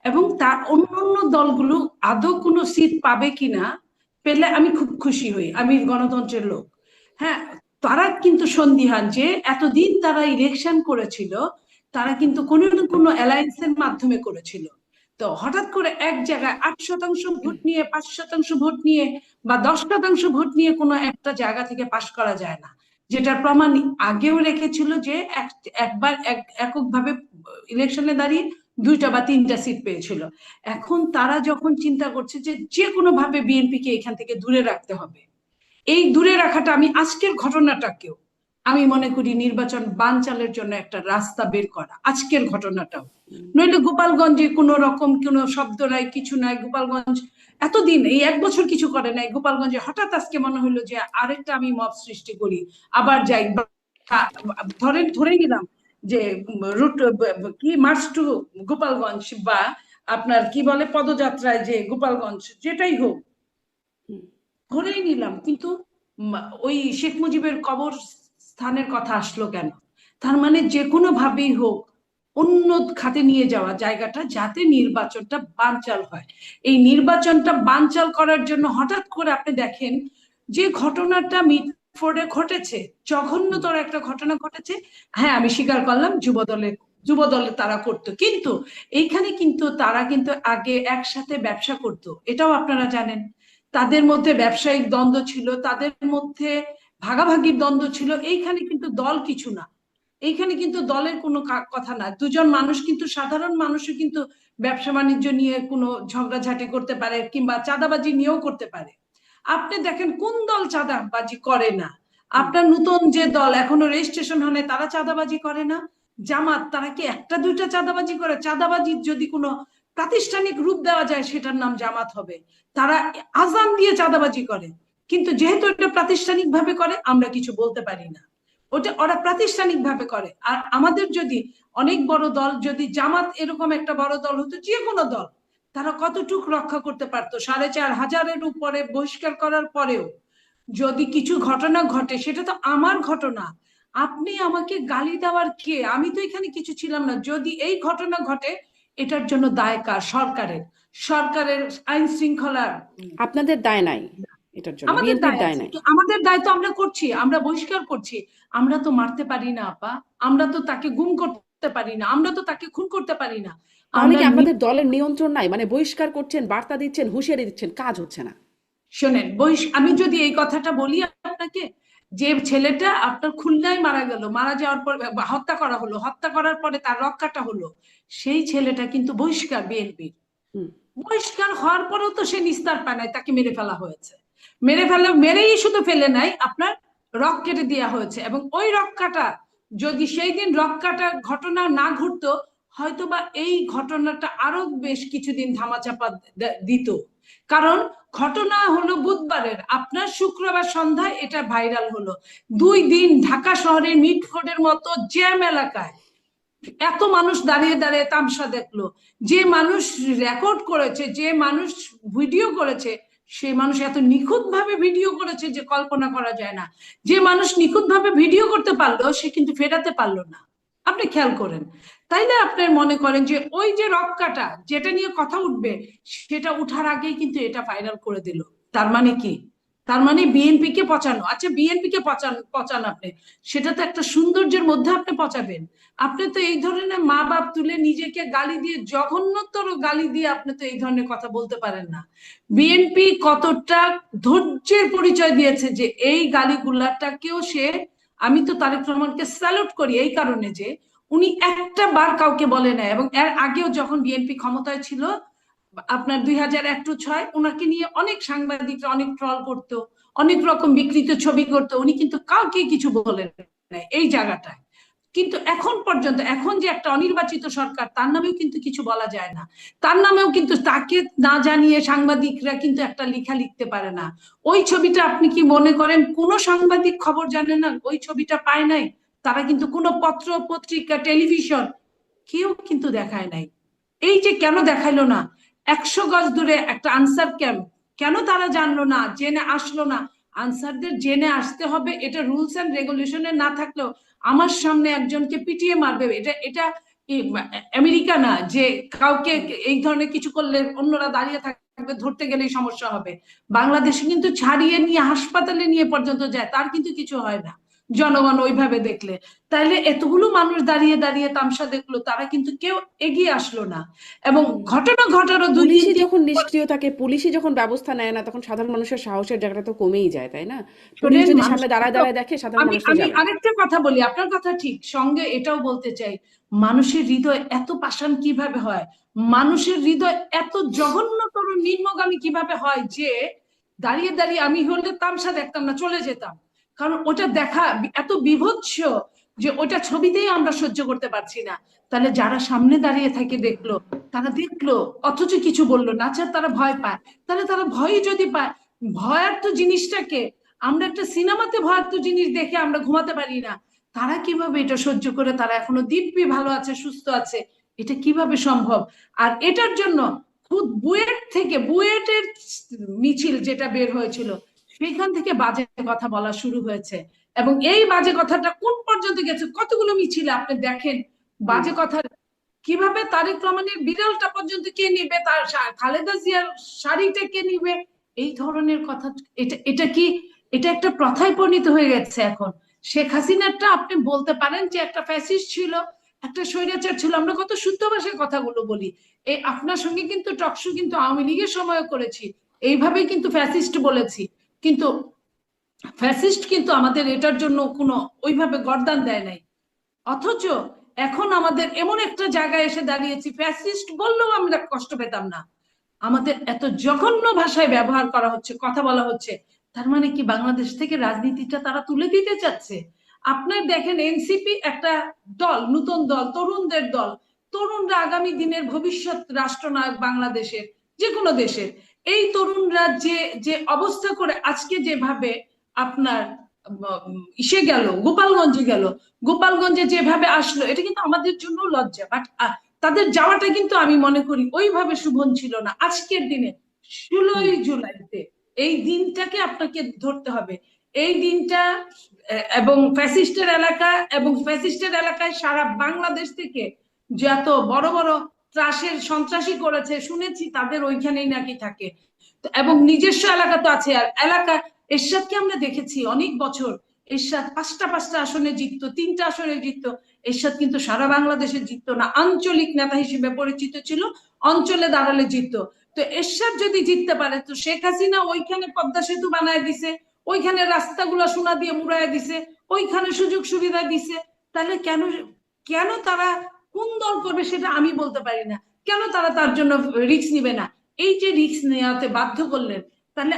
এবং তার অন্যান্য দলগুলো আদৌ কোনো সিট পাবে কিনা, পেলে আমি খুব খুশি হই, আমি গণতন্ত্রের লোক। হ্যাঁ, তারা কিন্তু সন্দিহান যে এতদিন তারা ইলেকশন করেছিল, তারা কিন্তু কোনো না কোনো অ্যালায়েন্সের মাধ্যমে করেছিল। তো হঠাৎ করে এক জায়গায় 8% ভোট নিয়ে, 5% ভোট নিয়ে, বা 10% ভোট নিয়ে কোনো একটা জায়গা থেকে পাশ করা যায় না, যেটার প্রমাণ আগেও রেখেছিল যে একবার এককভাবে ইলেকশনে দাঁড়িয়ে 2টা বা 3টা সিট পেয়েছিল। এখন তারা যখন চিন্তা করছে যে যে কোনো ভাবে বিএনপিকে এখান থেকে দূরে রাখতে হবে, এই দূরে রাখাটা, আমি আজকের ঘটনাটাকেও আমি মনে করি নির্বাচন বানচালের জন্য একটা রাস্তা বের করা, আজকের ঘটনাটাও। নইলে গোপালগঞ্জে কোনো রকম কোনো শব্দ নাই, কিছু নাই, গোপালগঞ্জ এতদিন এই 1 বছর কিছু করে নাই, গোপালগঞ্জে হঠাৎ আজকে মনে হলো যে আরেকটা আমি মব সৃষ্টি করি, আবার যাই। ধরে নিলাম যে রুট কি মার্চ টু গোপালগঞ্জ, বা আপনার কি বলে পদযাত্রায় যে গোপালগঞ্জ, যেটাই হোক ধরেই নিলাম, কিন্তু ওই শেখ মুজিবের কবর স্থানের কথা আসলো কেন? তার মানে যে কোনো ভাবেই হোক অন্য খাতে নিয়ে যাওয়া জায়গাটা, যাতে নির্বাচনটা বানচাল হয়। এই নির্বাচনটা বানচাল করার জন্য হঠাৎ করে আপনি দেখেন যে ঘটনাটা মিটফোর্ডে ঘটেছে, জঘন্যতর একটা ঘটনা ঘটেছে। হ্যাঁ, আমি স্বীকার করলাম যুব দলের যুব দলে তারা করতো, কিন্তু এইখানে কিন্তু তারা কিন্তু আগে একসাথে ব্যবসা করত, এটাও আপনারা জানেন। তাদের মধ্যে ব্যবসায়িক দ্বন্দ্ব ছিল, তাদের মধ্যে ভাগাভাগির দ্বন্দ্ব ছিল। এইখানে কিন্তু দল কিছু না, এইখানে কিন্তু দলের কোনো কথা না। দুজন মানুষ কিন্তু, সাধারণ মানুষও কিন্তু ব্যবসা বাণিজ্য নিয়ে কোনো ঝগড়াঝাটি করতে পারে, কিংবা চাঁদাবাজি নিয়েও করতে পারে। আপনি দেখেন কোন দল চাঁদাবাজি করে না? আপনার নতুন যে দল এখনো রেজিস্ট্রেশন হয় নাই, তারা চাঁদাবাজি করে না? জামাত, তারা কি একটা দুইটা চাঁদাবাজি করে? চাঁদাবাজির যদি কোনো প্রাতিষ্ঠানিক রূপ দেওয়া যায় সেটার নাম জামাত হবে। তারা আজান দিয়ে চাঁদাবাজি করে, কিন্তু যেহেতু এটা প্রাতিষ্ঠানিক ভাবে করে আমরা কিছু বলতে পারি না। ওরা প্রাতিষ্ঠানিক ভাবে করে। আর আমাদের যদি অনেক বড় দল, যদি জামাত এরকম একটা বড় দল হতো, যে কোনো দল, তারা কতটুকু রক্ষা করতে পারতো? 4500-এর উপরে বহিষ্কার করার পরেও যদি কিছু ঘটনা ঘটে, সেটা তো আমার ঘটনা। আপনি আমাকে গালি দেওয়ার কে? আমি তো এখানে কিছু ছিলাম না। যদি এই ঘটনা ঘটে, এটার জন্য দায় কার? সরকারের। সরকারের আইন শৃঙ্খলার। আপনাদের দায় নাই এটার জন্য, আমাদের বিএনপির দায় দায় আছে, নাই। তো আমাদের দায় তো আমরা করছি, আমরা বহিষ্কার করছি। আমরা তো মারতে পারি না আপা, আমরা তো তাকে গুম করতে পারি না, আমরা তো তাকে খুন করতে পারি না। তাহলে আমরা কি আপনাদের দলের নিয়ন্ত্রণ নাই? মানে বহিষ্কার করছেন, বার্তা দিচ্ছেন, হুঁশিয়ারি দিচ্ছেন, কাজ হচ্ছে না। শোনেন, আমি যদি এই কথাটা বলি আপনাকে, যে ছেলেটা আপনার খুলনায় মারা গেল, মারা যাওয়ার পর হত্যা করা হলো, হত্যা করার পরে তার রক্ষাটা হলো, সেই ছেলেটা কিন্তু বহিষ্কার বিএনপির। হুম। বহিষ্কার হওয়ার পরেও তো সে নিস্তার পায় নাই, তাকে মেরে ফেলা হয়েছে। মেরেই শুধু ফেলে নাই, আপনার রক কেটে দেওয়া হয়েছে। এবং ওই রক্ষাটা, যদি সেই দিন রক্ষাটা ঘটনা না ঘটতো, হয়তোবা এই ঘটনাটা আরো বেশ কিছুদিন ধামাচাপা দিত। কারণ ঘটনা হলো বুধবারের, আপনার শুক্রবার সন্ধ্যায় এটা ভাইরাল হলো। 2 দিন ঢাকা শহরের মিটফোর্ডের মতো জ্যাম এলাকায় এত মানুষ দাঁড়িয়ে দাঁড়িয়ে তামসা দেখলো। যে মানুষ রেকর্ড করেছে, যে মানুষ ভিডিও করেছে, সে মানুষ এত নিখুঁত ভাবে ভিডিও করেছে যে কল্পনা করা যায় না। যে মানুষ নিখুঁত ভাবে ভিডিও করতে পারলো, সে কিন্তু ফেরাতে পারলো না। আপনি খেয়াল করেন। তাইলে আপনি মনে করেন যে ওই যে রক্ষাটা যেটা নিয়ে কথা উঠবে, সেটা উঠার আগেই কিন্তু এটা ভাইরাল করে দিল। তার মানে কি? তার মানে বিএনপি কে পচানো। আচ্ছা, বিএনপি কে পচান আপনি, সেটা তো একটা সৌন্দর্যের মধ্যে আপনি পচাবেন। আপনি তো এই ধরনের মা বাপ তুলে নিজেকে গালি দিয়ে, জঘন্যতর গালি দিয়ে আপনি তো এই ধরনের কথা বলতে পারেন না। বিএনপি কতটা ধৈর্যের পরিচয় দিয়েছে যে এই গালিগুলাটাকেও সে, আমি তো তারেক রহমানকে স্যালুট করি এই কারণে যে উনি একটা বার কাউকে বলে নাই। এবং এর আগেও যখন বিএনপি ক্ষমতায় ছিল, আপনার 2001-06, ওনাকে নিয়ে অনেক সাংবাদিকরা অনেক ট্রল করতো, অনেক রকম বিকৃত ছবি করতো, উনি কিন্তু কাউকে কিছু বলেন নাই এই জায়গাটায়। কিন্তু এখন পর্যন্ত, এখন যে একটা অনির্বাচিত সরকার, তার নামেও কিন্তু কিছু বলা যায় না। তার নামেও কিন্তু তাকে না জানিয়ে সাংবাদিকরা কিন্তু একটা লেখা লিখতে পারে না। ওই ছবিটা আপনি কি মনে করেন কোনো সাংবাদিক খবর জানে না? ওই ছবিটা পায় নাই, তারা কিন্তু কোনো পত্র পত্রিকা টেলিভিশন কেউ কিন্তু দেখায় নাই। এই যে কেন দেখাইলো না? 100 গজ দূরে একটা আনসার ক্যাম্প, কেন তারা জানলো না, জেনে আসলো না? আনসারদের জেনে আসতে হবে, এটা রুলস এন্ড রেগুলেশনে না থাকলেও আমার সামনে একজনকে পিটিয়ে মারবে, এটা এটা আমেরিকা না যে কাউকে এই ধরনের কিছু করলে অন্যরা দাঁড়িয়ে থাকবে, ধরতে গেলেই সমস্যা হবে। বাংলাদেশে কিন্তু ছাড়িয়ে নিয়ে হাসপাতালে নিয়ে পর্যন্ত যায়, তার কিন্তু কিছু হয় না জনগণ ওইভাবে দেখলে। তাইলে এতগুলো মানুষ দাঁড়িয়ে দাঁড়িয়ে তামসা দেখলো, তারা কিন্তু কেউ এগিয়ে আসলো না। এবং ঘটনা ঘটারও 2 দিন পুলিশই 3 যখন দিন পর। নিষ্ক্রিয় থাকে, পুলিশই যখন ব্যবস্থা নেয় না, তখন সাধারণ মানুষের সাহসের জায়গাটা তো কমেই যায়, তাই না? পুলিশ শোনেন, যদি মানুষ সামনে দাঁড়ায় দাঁড়ায় দেখে, সাধারণ আমি মানুষ তো আমি যাবে। আরেকটা কথা বলি, আপনার কথা ঠিক, সঙ্গে এটাও বলতে চাই, মানুষের হৃদয় এত পাষাণ কিভাবে হয়? মানুষের হৃদয় এত জঘন্যতর নিম্নগামী কিভাবে হয় যে দাঁড়িয়ে দাঁড়িয়ে, আমি হলে তামসা দেখতাম না, চলে যেতাম। কারণ ওটা দেখা এত বিভৎস যে ওটা ছবিতেই আমরা সহ্য করতে পারছি না। তাহলে যারা সামনে দাঁড়িয়ে থাকে দেখলো, তারা দেখলো অথচ কিছু বললো না, আচ্ছা তারা ভয় পায়। তাহলে তারা ভয় যদি পায়, ভয়ার্থ জিনিসটাকে, আমরা একটা সিনেমাতে ভয়ার্থ জিনিস দেখে আমরা ঘুমাতে পারি না, তারা কিভাবে এটা সহ্য করে, তারা এখনো দিব্যি ভালো আছে, সুস্থ আছে? এটা কিভাবে সম্ভব? আর এটার জন্য খুদ বুয়েটের মিছিল যেটা বের হয়েছিল, সেখান থেকে বাজে কথা বলা শুরু হয়েছে। এবং এই বাজে কথাটা কোন পর্যন্ত গেছে, কতগুলো মিছিল আপনি দেখেন বাজে কথা। কিভাবে তারেক রহমানের বিড়ালটা পর্যন্ত কে নিবে, তার খালেদা জিয়ার শাড়িটা কে নিবে, এই ধরনের কথা। এটা কি, এটা একটা প্রথায় পরিণত হয়ে গেছে এখন। শেখ হাসিনাটা আপনি বলতে পারেন যে একটা ফ্যাসিস্ট ছিল, একটা স্বৈরাচার ছিল, আমরা কত শুদ্ধ ভাষায় কথাগুলো বলি। এই আপনার সঙ্গে কিন্তু টকশো কিন্তু আওয়ামী লীগের সময় করেছি, এইভাবেই কিন্তু ফ্যাসিস্ট বলেছি, কিন্তু ফ্যাসিস্ট কিন্তু আমাদের এটার জন্য কোনো ওইভাবে গর্দান দেয় নাই। অথচ এখন আমাদের এমন একটা জায়গায় এসে দাঁড়িয়েছি, ফ্যাসিস্ট বললেও আমরা কষ্ট পেতাম না, আমাদের এত জঘন্য ভাষায় ব্যবহার করা হচ্ছে, কথা বলা হচ্ছে। তার মানে কি বাংলাদেশ থেকে রাজনীতিটা তারা তুলে দিতে চাচ্ছে? আপনার দেখেন এনসিপি একটা দল, নতুন দল, তরুণদের দল, তরুণরা আগামী দিনের ভবিষ্যৎ রাষ্ট্রনায়ক বাংলাদেশের, যে কোনো দেশের। এই তরুণরা যে যে অবস্থা করে আজকে যেভাবে আপনার ইসে গেল, গোপালগঞ্জে গেল, গোপালগঞ্জে যেভাবে আসলো, এটা কিন্তু আমাদের জন্য লজ্জা। বাট তাদের যাওয়াটা কিন্তু আমি মনে করি ওইভাবে শুভন ছিল না। আজকের দিনে 16ই জুলাইতে এই দিনটাকে আপনাকে ধরতে হবে। এই দিনটা এবং ফ্যাসিস্টের এলাকা, এবং ফ্যাসিস্টের এলাকায় সারা বাংলাদেশ থেকে যত বড় বড় ত্রাসের সন্ত্রাসী করেছে শুনেছি, তাদের ওইখানেই নাকি থাকে। এবং নিজস্ব এলাকা তো আছে। আর এলাকা, এরশাদকে আমরা দেখেছি অনেক বছর, এরশাদ পাঁচটা পাঁচটা আসনে জিততো, 3টা আসনে জিততো। এরশাদ কিন্তু সারা বাংলাদেশে জিততো না, আঞ্চলিক নেতা হিসেবে পরিচিত ছিল, অঞ্চলে দাঁড়ালে জিততো। তো এরশাদ যদি জিততে পারে, তো শেখ হাসিনা ওইখানে পদ্মা সেতু বানায় দিছে, ওইখানে রাস্তাগুলো সোনা দিয়ে মুড়ায় দিছে, ওইখানে সুযোগ সুবিধা দিছে। তাহলে কেন, কেন তারা কোন দল করবে সেটা আমি বলতে পারি না, কেন তারা তার জন্য রিস্ক নিবে না? এই যে রিস্ক নেওয়াতে বাধ্য করলেন, তাহলে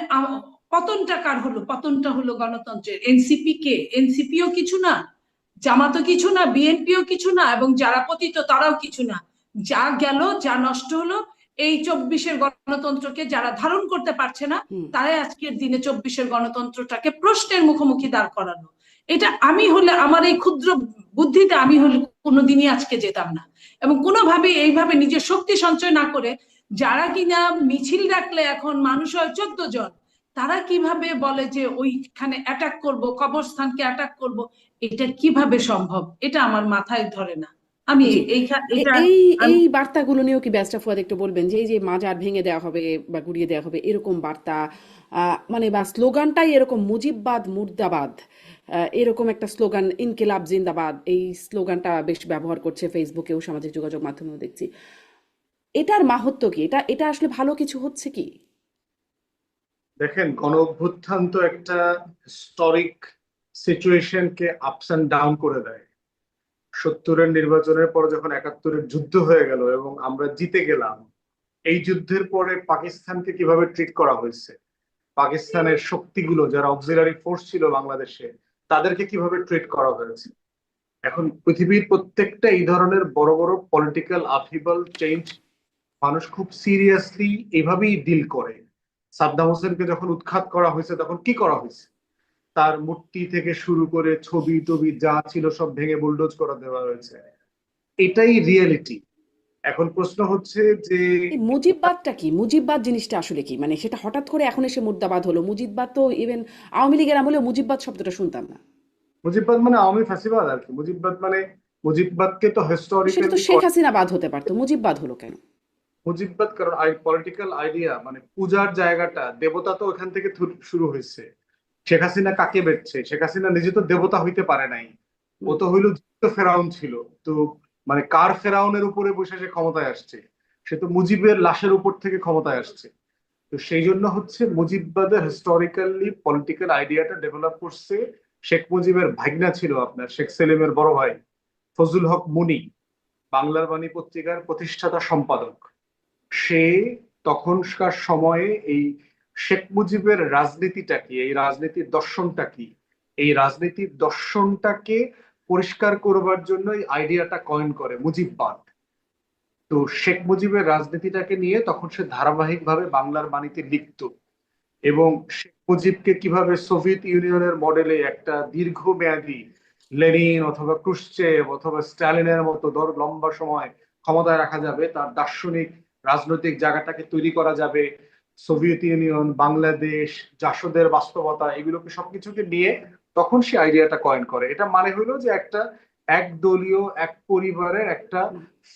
পতনটা কার হলো? পতনটা হলো গণতন্ত্রের। এনসিপি কে? এনসিপিও কিছু না, জামাতও কিছু না, বিএনপিও কিছু না, এবং যারা পতিত তারাও কিছু না। যা গেল, যা নষ্ট হলো, এই 24-এর গণতন্ত্রকে যারা ধারণ করতে পারছে না, তারাই আজকের দিনে 24-এর গণতন্ত্রটাকে প্রশ্নের মুখোমুখি দাঁড় করানো। এটা আমি হলে, আমার এই ক্ষুদ্র বুদ্ধিতে আমি হলে কোনোদিনই আজকে যেতাম না। এবং কোনোভাবে এইভাবে নিজের শক্তি সঞ্চয় না করে, যারা কিনা মিছিল ডাকলে এখন মানুষ হয় 14 জন, তারা কিভাবে বলে যে ওইখানে অ্যাটাক করব, কবরস্থানকে অ্যাটাক করব? এটা কিভাবে সম্ভব? এটা আমার মাথায় ধরে না। আমি জি এটা এই আমি এই বার্তাগুলো নিয়েও কি ব্যস্ত ফুয়াদ একটু বলবেন যে এই যে মাজার ভেঙে দেওয়া হবে বা গুড়িয়ে দেওয়া হবে এরকম বার্তা, মানে বা স্লোগানটাই এরকম মুজিববাদ মুর্দাবাদ, এরকম একটা স্লোগান, ইনকিলাব জিন্দাবাদ, এই স্লোগানটা বেশ ব্যবহার করছে ফেসবুকেও সামাজিক যোগাযোগ মাধ্যমেও দেখছি। এটার মাহাত্ম্য কি? এটা এটা আসলে ভালো কিছু হচ্ছে কি? দেখেন, গণ অভ্যুত্থান তো একটা হিস্টোরিক সিচুয়েশনকে আপস এন্ড ডাউন করে দেয়। 70-এর নির্বাচনের পর যখন 71-এর যুদ্ধ হয়ে গেল এবং আমরা জিতে গেলাম, এই যুদ্ধের পরে পাকিস্তানকে কিভাবে ট্রিট করা হয়েছে, পাকিস্তানের শক্তিগুলো যারা অক্সিলারি ফোর্স ছিল বাংলাদেশে, তাদেরকে কিভাবে ট্রিট করা হয়েছে। এখন পৃথিবীর প্রত্যেকটা এই ধরনের বড় বড় পলিটিক্যাল আপহিবল চেঞ্জ মানুষ খুব সিরিয়াসলি এভাবেই ডিল করে। সাদ্দাম হোসেনকে যখন উৎখাত করা হয়েছে তখন কি করা হয়েছে? তার মূর্তি থেকে শুরু করে ছবি টবি যা ছিল সব ভেঙে বুলডোজ করে দেওয়া হয়েছে। এটাই রিয়েলিটি। এখন প্রশ্ন হচ্ছে যে এই মুজিববাদটা কি? মুজিববাদ জিনিসটা আসলে কি? মানে সেটা হঠাৎ করে এখন এসে মুর্দাবাদ হলো। মুজিববাদ তো ইভেন আওয়ামী লীগের আমলেও মুজিববাদ শব্দটা শুনতাম না। মুজিববাদ মানে আওয়ামী ফ্যাসিবাদ আর কি। মুজিববাদ মানে, মুজিববাদকে তো তো সেটা তো হিস্টোরিক্যালি, শেখ হাসিনা বাদ হতে পারতো, মুজিববাদ হলো কেন? মুজিববাদ কারণ পলিটিক্যাল আইডিয়া, মানে পূজার জায়গাটা, দেবতা তো ওখান থেকে শুরু হয়েছে। শেখ হাসিনা কাকে বেচছে? শেখ হাসিনা নিজে তো দেবতা হইতে পারে নাই, ও হুম। তো হইলো জীবিত ফেরাউন ছিল। তো মানে কার ফেরাউনের উপরে বসে সে ক্ষমতায় আসছে? সে তো মুজিবের লাশের উপর থেকে ক্ষমতায় আসছে। তো সেই জন্য হচ্ছে মুজিববাদের হিস্টোরিক্যালি পলিটিক্যাল আইডিয়াটা ডেভেলপ করছে। শেখ মুজিবের ভাগনা ছিল আপনার শেখ সেলিমের বড় ভাই ফজলুল হক মুনি, বাংলার বাণী পত্রিকার প্রতিষ্ঠাতা সম্পাদক। সে তখনকার সময়ে এই শেখ মুজিবের রাজনীতিটা কি, এই রাজনীতির দর্শনটা কি, এই রাজনীতির দর্শনটাকে পরিষ্কার করবার জন্য এই আইডিয়াটা কয়েন করে মুজিববাদ। তো শেখ মুজিবের রাজনীতিটাকে নিয়ে তখন সে ধারাবাহিকভাবে বাংলার বাণীতে লিখত, এবং শেখ মুজিবকে কিভাবে সোভিয়েত ইউনিয়নের মডেলে একটা দীর্ঘমেয়াদী লেনিন অথবা ক্রুশ্চেভ অথবা স্ট্যালিনের মতো লম্বা সময় ক্ষমতায় রাখা যাবে, তার দার্শনিক রাজনৈতিক জায়গাটাকে তৈরি করা যাবে, সোভিয়েত ইউনিয়ন, বাংলাদেশ, জাসদের বাস্তবতা, এগুলোকে সবকিছুকে নিয়ে তখন সে আইডিয়াটা কয়েন করে। এটা মানে হলো যে একটা একদলীয় এক পরিবারের একটা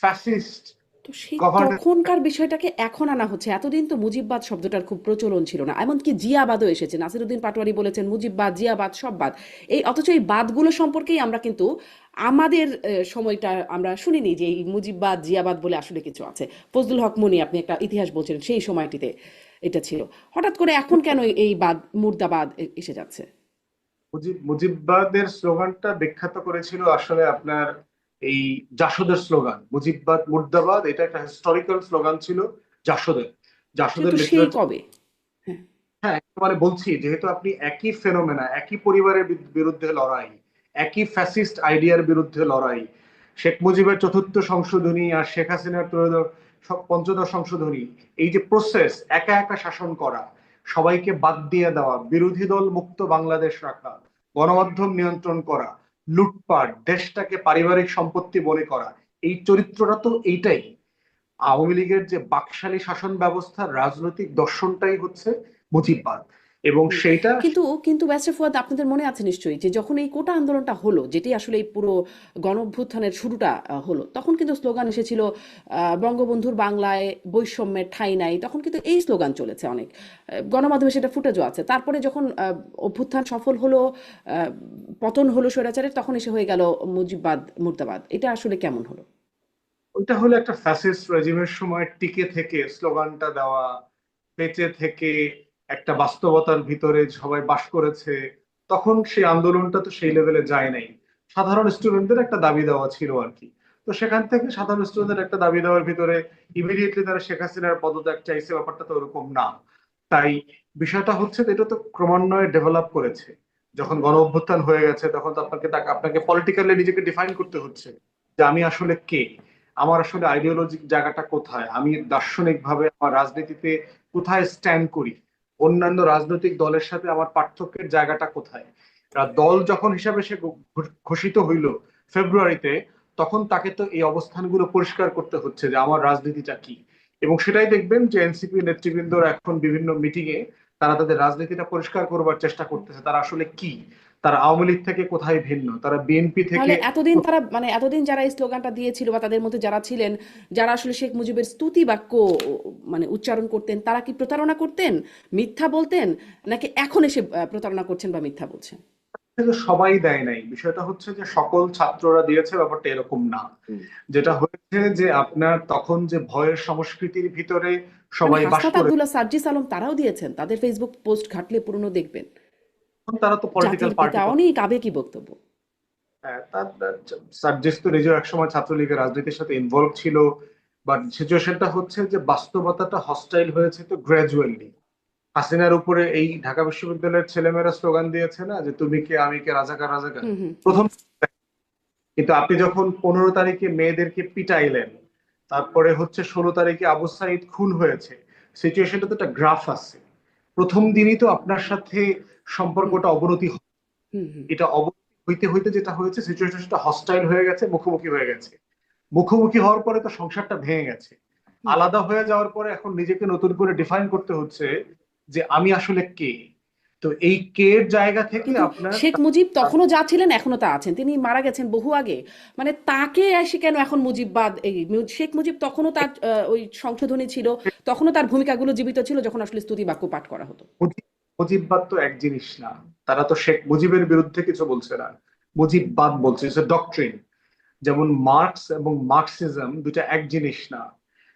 ফ্যাসিস্ট তো সেই গভর্নেন্স। তখনকার বিষয়টাকে এখন আনা হচ্ছে। এতদিন তো মুজিববাদ শব্দটার খুব প্রচলন ছিল না, এমনকি জিয়াবাদও এসেছে। নাসিরুদ্দিন পাটোয়ারি বলেছেন মুজিববাদ, জিয়াবাদ সব বাদ। অথচ এই বাদগুলো সম্পর্কেই আমরা কিন্তু আমাদের সময়টা আমরা শুনিনি যে এই মুজিববাদ জিয়াবাদ বলে আসলে কিছু আছে। ফজলুল হক মনি, আপনি একটা ইতিহাস বলছিলেন, সেই সময়টিতে এটা ছিল। হঠাৎ করে এখন কেন এই বাদ মুর্দাবাদ এসে যাচ্ছে? মুজিববাদের স্লোগানটা বিখ্যাত করেছিল আসলে আপনার এই জাসদের স্লোগান, মুজিববাদ মুর্দাবাদ। এটা একটা হিস্টোরিক্যাল স্লোগান ছিল জাসদের। সেটা জাসদের তো সেই লিটারেচার। কবে। হ্যাঁ। হ্যাঁ, একেবারে বলছি, যেহেতু আপনি একই ফেনোমেনা, একই পরিবারের বিরুদ্ধে লড়াই, একই ফ্যাসিস্ট আইডিয়ার বিরুদ্ধে লড়াই, শেখ মুজিবের চতুর্থ সংশোধনী আর শেখ হাসিনার পঞ্চদশ সংশোধনী, এই যে প্রসেস, একা একা শাসন করা, সবাইকে বাদ দিয়ে দেওয়া, বিরোধী দল মুক্ত বাংলাদেশ রাখা, গণমাধ্যম নিয়ন্ত্রণ করা, লুটপাট, দেশটাকে পারিবারিক সম্পত্তি মনে করা, এই চরিত্রটা তো এইটাই। আওয়ামী লীগের যে বাকশালী শাসন ব্যবস্থার রাজনৈতিক দর্শনটাই হচ্ছে মুজিববাদ। এবং হুম। সেইটা কিন্তু কিন্তু ব্যারিস্টার ফুয়াদ, আপনাদের মনে আছে নিশ্চয়ই যে যখন এই কোটা আন্দোলনটা হলো, যেটি আসলে এই পুরো গণঅভ্যুত্থানের শুরুটা হলো, তখন কিন্তু স্লোগান এসেছিল বঙ্গবন্ধুর বাংলায় বৈষম্যের ঠাঁই নাই। তখন কিন্তু এই স্লোগান চলেছে অনেক, গণমাধ্যমে সেটা ফুটেজও আছে। তারপরে যখন অভ্যুত্থান সফল হলো, আহ, পতন হলো স্বৈরাচারের, তখন এসে হয়ে গেল মুজিববাদ মুর্দাবাদ। এটা আসলে কেমন হলো? ওইটা হলো একটা ফ্যাসিস্ট রেজিমের সময় টিকে থেকে স্লোগানটা দেওয়া, বেঁচে থেকে একটা বাস্তবতার ভিতরে সবাই বাস করেছে। তখন সেই আন্দোলনটা তো সেই লেভেলে যায় নাই। সাধারণ স্টুডেন্টদের একটা দাবি দেওয়া ছিল আর কি। তো সেখান থেকে সাধারণ স্টুডেন্টদের একটা দাবি দেওয়ার ভিতরে ইমিডিয়েটলি তারা শেখ হাসিনার পদত্যাগ চাইছে, ব্যাপারটা তো ওরকম না। তাই বিষয়টা হচ্ছে যে এটা তো ক্রমান্বয়ে ডেভেলপ করেছে। যখন গণ অভ্যুত্থান হয়ে গেছে তখন তো আপনাকে পলিটিক্যালি নিজেকে ডিফাইন করতে হচ্ছে যে আমি আসলে কে, আমার আসলে আইডিওলজিক জায়গাটা কোথায়, আমি দার্শনিক ভাবে আমার রাজনীতিতে কোথায় স্ট্যান্ড করি, অন্যান্য রাজনৈতিক দলের সাথে আমার পার্থক্যের জায়গাটা কোথায়। দল যখন হিসাবে সে ঘোষিত হইল ফেব্রুয়ারিতে, তখন তাকে তো এই অবস্থানগুলো পরিষ্কার করতে হচ্ছে যে আমার রাজনীতিটা কি। এবং সেটাই দেখবেন যে এনসিপি নেতৃবৃন্দরা এখন বিভিন্ন মিটিং এ তারা তাদের রাজনীতিটা পরিষ্কার করবার চেষ্টা করতেছে, তারা আসলে কি, তারা আওয়ামী লীগ থেকে কোথায় ভিন্ন, তারা বিএনপি থেকে। তাহলে এতদিন তারা, মানে এতদিন যারা এই স্লোগানটা দিয়েছিল বা তাদের মধ্যে যারা ছিলেন, যারা আসলে শেখ মুজিবের স্তুতি বাক্য মানে উচ্চারণ করতেন, তারা কি প্রতারণা করতেন, মিথ্যা বলতেন, নাকি এখন এসে প্রতারণা করছেন বা মিথ্যা বলছেন? কিন্তু সবাই দেয় নাই, বিষয়টা হচ্ছে যে সকল ছাত্ররা দিয়েছে, ব্যাপারটা এরকম না। যেটা হয়েছে যে আপনার তখন যে ভয়ের সংস্কৃতির ভিতরে মানে সবাই বাস হাসনাত করে, আব্দুল্লাহ, সার্জিস আলম, তারাও দিয়েছেন। তাদের ফেসবুক পোস্ট ঘাটলে পুরনো দেখবেন। তারা তো পলিটিক্যাল জাতির পিতা, পার্টি। অনেক আবেগী বক্তব্য। সার্জিস তো নিজেও একসময় ছাত্রলীগের রাজনীতির সাথে ইনভলভ ছিল। বাট সিচুয়েশনটা হচ্ছে যে বাস্তবতাটা হস্টাইল হয়েছে তো গ্রাজুয়ালি। হাসিনার উপরে এই ঢাকা বিশ্ববিদ্যালয়ের ছেলেমেয়েরা স্লোগান দিয়েছে না যে তুমি কে আমি কে রাজাকার রাজাকার, হুম হুম হুম। প্রথম। কিন্তু আপনি যখন 15 তারিখে মেয়েদেরকে পিটাইলেন, তারপরে হচ্ছে 16 তারিখে আবু সাইদ খুন হয়েছে, সিচুয়েশনটা তো একটা গ্রাফ আছে। প্রথম দিনই তো আপনার সাথে হুম সম্পর্কটা অবনতি হুম হুম। এটা অবনতি হইতে হইতে যেটা হয়েছে, সিচুয়েশনটা হস্টাইল হয়ে গেছে, মুখোমুখি হয়ে গেছে। মুখোমুখি হওয়ার পরে তো সংসারটা ভেঙে গেছে। হুম। আলাদা হয়ে যাওয়ার পরে এখন নিজেকে নতুন করে ডিফাইন করতে হচ্ছে যে আমি আসলে কে। তো এই কে এর জায়গা থেকে কিন্তু আপনার শেখ মুজিব তখনও যা ছিলেন এখনো তা আছেন। তিনি মারা গেছেন বহু আগে। মানে তাকে এসে কেন এখন মুজিববাদ, এই শেখ মুজিব তখনও তার ওই সংশোধনী ছিল, তখনও তার ভূমিকাগুলো জীবিত ছিল যখন আসলে স্তুতি বাক্য পাঠ করা হতো। মুজিববাদ তো এক জিনিস না। তারা তো শেখ মুজিবের বিরুদ্ধে কিছু বলছে না, মুজিববাদ বলছে, ডক্ট্রিন। যেমন মার্কস এবং মার্কসিজম দুটা এক জিনিস না।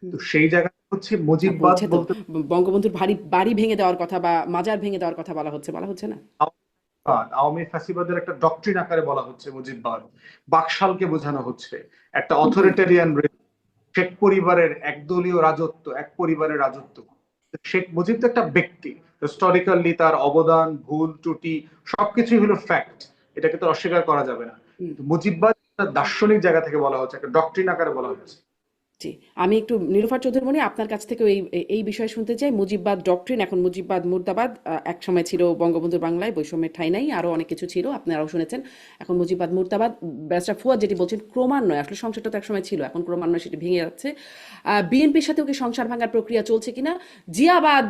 হুম। তো সেই জায়গায় হচ্ছে না, মুজিববাদ বলছে তো। বলতে বঙ্গবন্ধুর বাড়ি ভেঙে দেওয়ার কথা বা মাজার ভেঙে দেওয়ার কথা বলা হচ্ছে না? আওয়ামী ফ্যাসিবাদের একটা ডক্ট্রিন আকারে বলা হচ্ছে মুজিববাদ। বাকশালকে বোঝানো হচ্ছে একটা হুম। অথরিটেরিয়ান, শেখ পরিবারের একদলীয় রাজত্ব, এক পরিবারের রাজত্ব। শেখ মুজিব তো একটা ব্যক্তি, হিস্টোরিক্যালি তার অবদান, ভুল ত্রুটি সবকিছুই হলো ফ্যাক্ট, এটাকে তো অস্বীকার করা যাবে না। হুম। কিন্তু মুজিববাদ একটা দার্শনিক জায়গা থেকে বলা হচ্ছে, একটা ডক্ট্রিন আকারে বলা হচ্ছে। জি, আমি একটু নীলুফার চৌধুরী আপনার কাছ থেকে এই বিষয়ে শুনতে চাই। মুজিববাদ ডক্ট্রিন, এখন মুজিববাদ মুর্দাবাদ। এক সময় ছিল বঙ্গবন্ধুর বাংলায় বৈষম্যের ঠাঁই নাই, আরো অনেক কিছু ছিল, আপনারাও শুনেছেন। এখন মুজিববাদ মুর্দাবাদ। ব্যারিস্টার ফুয়াদ যেটি বলছেন, ক্রমান্বয়ে আসলে সংসারটা তো এক সময় ছিল, এখন ক্রমান্বয়ে সেটি ভেঙে যাচ্ছে। বিএনপির সাথেও কি সংসার ভাঙার প্রক্রিয়া চলছে কিনা? জিয়াবাদ,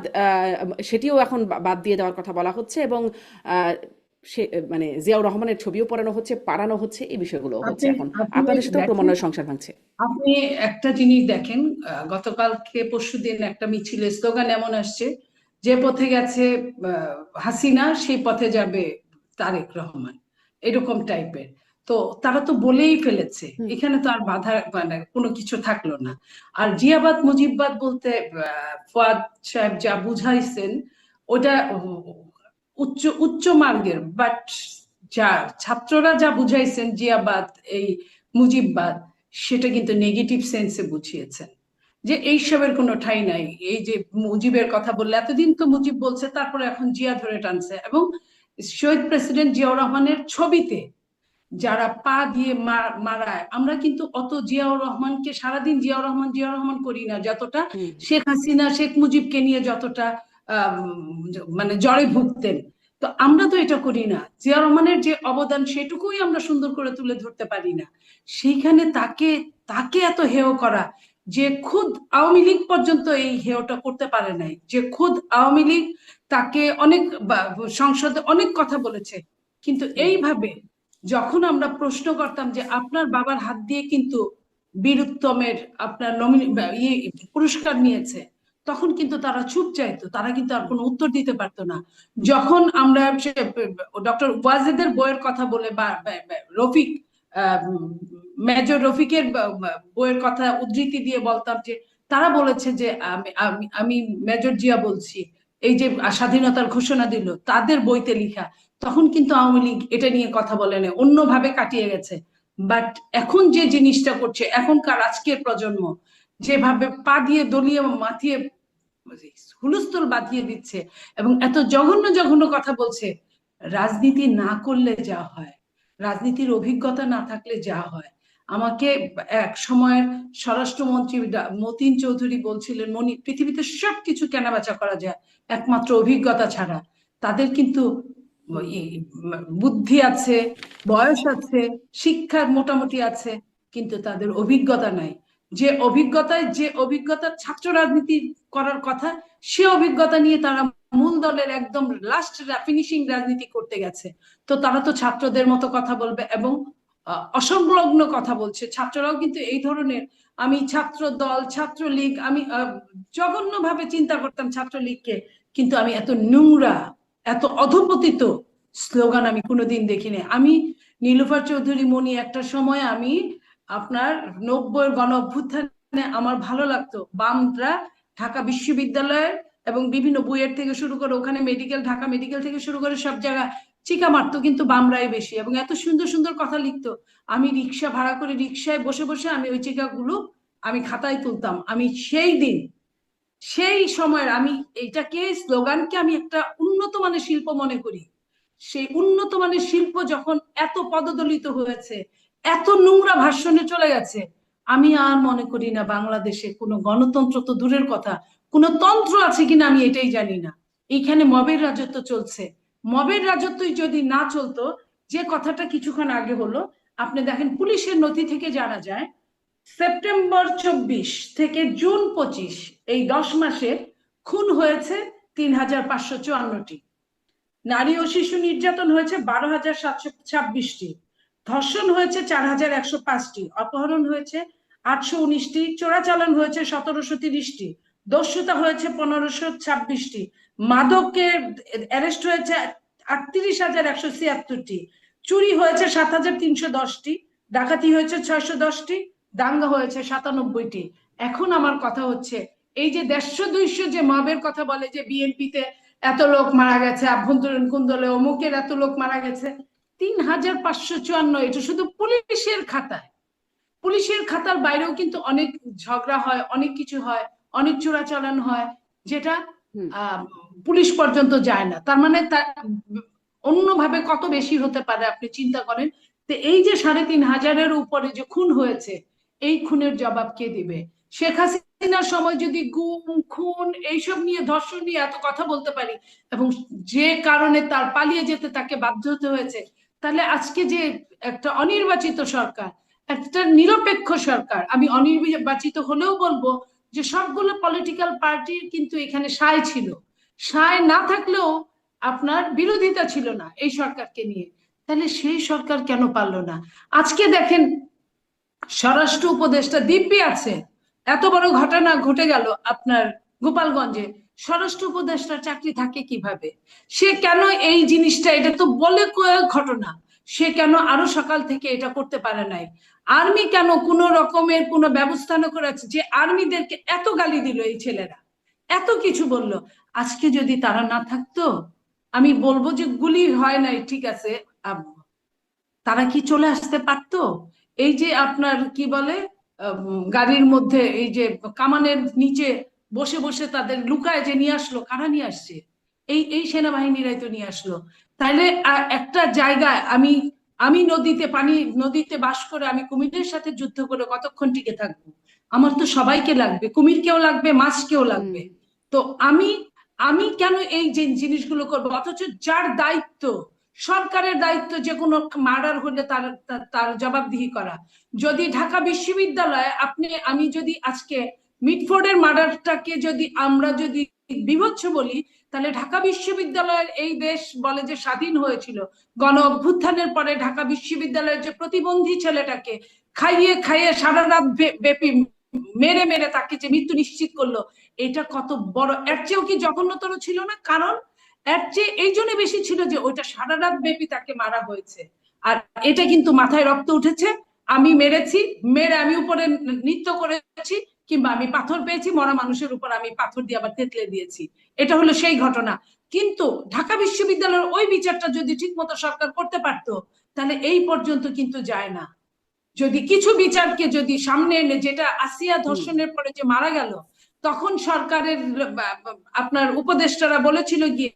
সেটিও এখন বাদ দিয়ে দেওয়ার কথা বলা হচ্ছে। এবং সে মানে জিয়াউর রহমানের ছবিও পড়ানো হচ্ছে, পাড়ানো হচ্ছে, এই বিষয়গুলো হচ্ছে আপনি এখন। আপনি আপনাদের সাথেও দেখেন, ক্রমান্বয়ে সংসার ভাঙছে। আপনি একটা জিনিস দেখেন, গতকালকে পরশুদিন একটা মিছিলে স্লোগান এমন আসছে, যে পথে গেছে হাসিনা সেই পথে যাবে তারেক রহমান, এরকম টাইপের। তো তারা তো বলেই ফেলেছে, হুম। এখানে তো আর বাধা মানে কোনো কিছু থাকলো না। আর জিয়াবাদ মুজিববাদ বলতে ফুয়াদ সাহেব যা বুঝাইছেন ওটা উচ্চ উচ্চ মার্গের, বাট যা ছাত্ররা যা বুঝাইছেন জিয়াবাদ এই মুজিববাদ, সেটা কিন্তু নেগেটিভ সেন্সে বুঝিয়েছেন, যে এইসবের কোনো ঠাঁই নাই। এই যে মুজিবের কথা বললে, এতদিন তো মুজিব বলছে, তারপরে এখন জিয়া ধরে টানছে। এবং শহীদ প্রেসিডেন্ট জিয়াউর রহমানের ছবিতে যারা পা দিয়ে মারায়, আমরা কিন্তু অত জিয়াউর রহমানকে সারাদিন জিয়াউর রহমান জিয়াউর রহমান করি না, যতটা হুম। শেখ হাসিনা শেখ মুজিবকে নিয়ে যতটা মানে জ্বরে ভুগতেন। তো আমরা তো এটা করি না, জিয়াউর রহমানের যে অবদান সেটুকুই আমরা সুন্দর করে তুলে ধরতে পারি না। সেইখানে তাকে তাকে এত হেয় করা, যে খুদ আওয়ামী লীগ পর্যন্ত এই হেয়টা করতে পারে নাই, যে খুদ আওয়ামী লীগ তাকে অনেক সংসদে অনেক কথা বলেছে, কিন্তু এইভাবে যখন আমরা প্রশ্ন করতাম যে আপনার বাবার হাত দিয়ে কিন্তু বীরুত্তমের আপনার পুরস্কার নিয়েছে, তখন কিন্তু তারা চুপ চাইতো, তারা কিন্তু আর কোনো উত্তর দিতে পারতো না। যখন আমরা ডক্টর ওয়াজেদের বইয়ের কথা বলে বা রফিক মেজর রফিকের বইয়ের কথা উদ্ধৃতি দিয়ে বলতাম যে তারা বলেছে যে আমি মেজর জিয়া বলছি, এই যে স্বাধীনতার ঘোষণা দিল তাদের বইতে লিখা, তখন কিন্তু আওয়ামী লীগ এটা নিয়ে কথা বলে না, অন্যভাবে কাটিয়ে গেছে। বাট এখন যে জিনিসটা করছে এখনকার আজকের প্রজন্ম, যেভাবে পা দিয়ে দলিয়ে মাথিয়ে হুলস্থুল বাঁধিয়ে দিচ্ছে এবং এত জঘন্য জঘন্য কথা বলছে, রাজনীতি না করলে যা হয়, রাজনীতির অভিজ্ঞতা না থাকলে যা হয়। আমাকে এক সময়ের স্বরাষ্ট্রমন্ত্রী মতিন চৌধুরী বলছিলেন, মনি, পৃথিবীতে সবকিছু কেনাবেচা করা যায় একমাত্র অভিজ্ঞতা ছাড়া। তাদের কিন্তু বুদ্ধি আছে, বয়স আছে, শিক্ষার মোটামুটি আছে, কিন্তু তাদের অভিজ্ঞতা নাই। যে অভিজ্ঞতা ছাত্র রাজনীতি করার কথা, সে অভিজ্ঞতা নিয়ে তারা মূল দলের একদম লাস্ট ফিনিশিং রাজনীতি করতে গেছে। তো তারা তো ছাত্রদের মতো কথা বলবে এবং অসংলগ্ন কথা বলছে। ছাত্ররাও কিন্তু এই ধরনের, আমি ছাত্র দল ছাত্রলীগ, আমি জঘন্যভাবে চিন্তা করতাম ছাত্রলীগকে, কিন্তু আমি এত নোংরা এত অধপতিত স্লোগান আমি কোনোদিন দেখিনি। আমি নীলুফার চৌধুরী মনি, একটা সময় আমি আপনার 90-এর গণ অভ্যুত্থানে আমার ভালো লাগতো বামরা ঢাকা বিশ্ববিদ্যালয়ের এবং বিভিন্ন বইয়ের থেকে শুরু করে ওখানে মেডিকেল, ঢাকা মেডিকেল থেকে শুরু করে সব জায়গা চিকা মারতো, কিন্তু বামরাই বেশি এবং এত সুন্দর সুন্দর কথা লিখতো। আমি রিক্সা ভাড়া করে রিক্সায় বসে বসে আমি ওই চিকাগুলো আমি খাতায় তুলতাম। আমি সেই দিন সেই সময়ের আমি এইটাকে স্লোগানকে আমি একটা উন্নত মানের শিল্প মনে করি। সেই উন্নত মানের শিল্প যখন এত পদদলিত হয়েছে, এত নোংরা ভাষণে চলে গেছে, আমি আর মনে করি না বাংলাদেশে কোনো গণতন্ত্র তো দূরের কথা, কোনো তন্ত্র আছে কিনা আমি এটাই জানি না। এইখানে মবের রাজত্ব চলছে। মবের রাজত্বই যদি না চলতো, যে কথাটা কিছুক্ষণ আগে হলো, আপনি দেখেন পুলিশের নথি থেকে জানা যায় সেপ্টেম্বর 24 থেকে জুন 25 এই 10 মাসে খুন হয়েছে 3554টি, নারী ও শিশু নির্যাতন হয়েছে 12,726টি, ধর্ষণ হয়েছে 4,105টি, অপহরণ হয়েছে 819টি, চোরাচালান হয়েছে 1730টি, দস্যুতা হয়েছে 1526টি, মাদকের অ্যারেস্ট হয়েছে 38,176টি, চুরি হয়েছে 7,310টি, ডাকাতি হয়েছে 610টি, দাঙ্গা হয়েছে 97টি। এখন আমার কথা হচ্ছে, এই যে 150-200 যে মবের কথা বলে যে বিএনপিতে এত লোক মারা গেছে, আভ্যন্তরীণ কুন্দলে অমুকের এত লোক মারা গেছে, 3,554, এটা শুধু পুলিশের খাতায়। পুলিশের খাতার বাইরেও কিন্তু অনেক ঝগড়া হয়, অনেক কিছু হয়, অনেক চোরাচালান হয়, যেটা পুলিশ পর্যন্ত যায় না। তার মানে অন্যভাবে কত বেশি হতে পারে আপনি চিন্তা করেন। তো এই যে 3,500-এর উপরে যে খুন হয়েছে, এই খুনের জবাব কে দিবে? শেখ হাসিনার সময় যদি গুম খুন এইসব নিয়ে, ধর্ষণ নিয়ে এত কথা বলতে পারি এবং যে কারণে তার পালিয়ে যেতে তাকে বাধ্য হতে হয়েছে, তাহলে আজকে যে একটা অনির্বাচিত সরকার, একটা নিরপেক্ষ সরকার, আমি অনির্বাচিত হলেও বলবো যে সবগুলো পলিটিক্যাল পার্টির কিন্তু এখানে সায় ছিল। সায় না থাকলেও আপনার বিরোধিতা ছিল না এই সরকারকে নিয়ে, তাহলে সেই সরকার কেন পারলো না? আজকে দেখেন স্বরাষ্ট্র উপদেষ্টা দিব্যি আছে, এত বড় ঘটনা ঘটে গেল আপনার গোপালগঞ্জে, স্বরাষ্ট্র উপদেষ্টার চাকরি থাকে কিভাবে? সে কেন এই জিনিসটা, এটা তো বলে কয়েক ঘটনা, সে কেন আরো সকাল থেকে এটা করতে পারে নাই? আর্মি কেন কোনো রকমের কোনো ব্যবস্থা না করেছে? যে আর্মিদেরকে এত গালি দিল এই ছেলেরা, এত কিছু বলল, আজকে যদি তারা না থাকতো, আমি বলবো যে গুলি হয় নাই ঠিক আছে, তারা কি চলে আসতে পারতো? এই যে আপনার কি বলে গাড়ির মধ্যে এই যে কামানের নিচে বসে বসে তাদের লুকায় যে নিয়ে আসলো, কারা নিয়ে আসছে? এই সেনাবাহিনীরাই তো নিয়ে আসলো। তাইলে একটা জায়গায় আমি আমি নদীতে বাস করে আমি কুমিরের সাথে যুদ্ধ করে কতক্ষণ টিকে থাকবো? আমার তো সবাইকে লাগবে, কুমিরকেও লাগবে, মাছকেও লাগবে। তো আমি আমি কেন এই যে জিনিসগুলো করবো? অথচ যার দায়িত্ব, সরকারের দায়িত্ব যে কোনো মার্ডার হলে তার তার জবাবদিহি করা। যদি ঢাকা বিশ্ববিদ্যালয়ে আমি যদি আজকে মিটফোর্ডের মার্ডারটাকে যদি আমরা যদি বিভৎস বলি, তাহলে ঢাকা বিশ্ববিদ্যালয়ের এই দেশ বলে যে স্বাধীন হয়েছিল, গণ অভ্যুত্থানের পরে ঢাকা বিশ্ববিদ্যালয়ের যে প্রতিবন্ধী ছেলেটাকে খাইয়ে খাইয়ে সারা রাত ব্যাপী মেরে মেরে তাকে যে মৃত্যু নিশ্চিত করলো, এটা কত বড়! এর চেয়েও কি জঘন্যতর ছিল না? কারণ এর চেয়ে এই জন্য বেশি ছিল যে ওইটা সারা রাত ব্যাপী তাকে মারা হয়েছে, আর এটা কিন্তু মাথায় রক্ত উঠেছে, আমি মেরেছি, মেরে আমি উপরে নৃত্য করেছি, কিংবা আমি পাথর পেয়েছি, মরা মানুষের উপর আমি পাথর দিয়ে আবার তেতলে দিয়েছি। এটা হলো সেই ঘটনা। কিন্তু ঢাকা বিশ্ববিদ্যালয়ের ওই বিচারটা যদি ঠিক মতো সরকার করতে পারতো, তাহলে এই পর্যন্ত কিন্তু যায় না। যদি কিছু বিচারকে যদি সামনে এনে, যেটা আসিয়া ধর্ষণের পরে যে মারা গেল, তখন সরকারের আপনার উপদেষ্টারা বলেছিল গিয়ে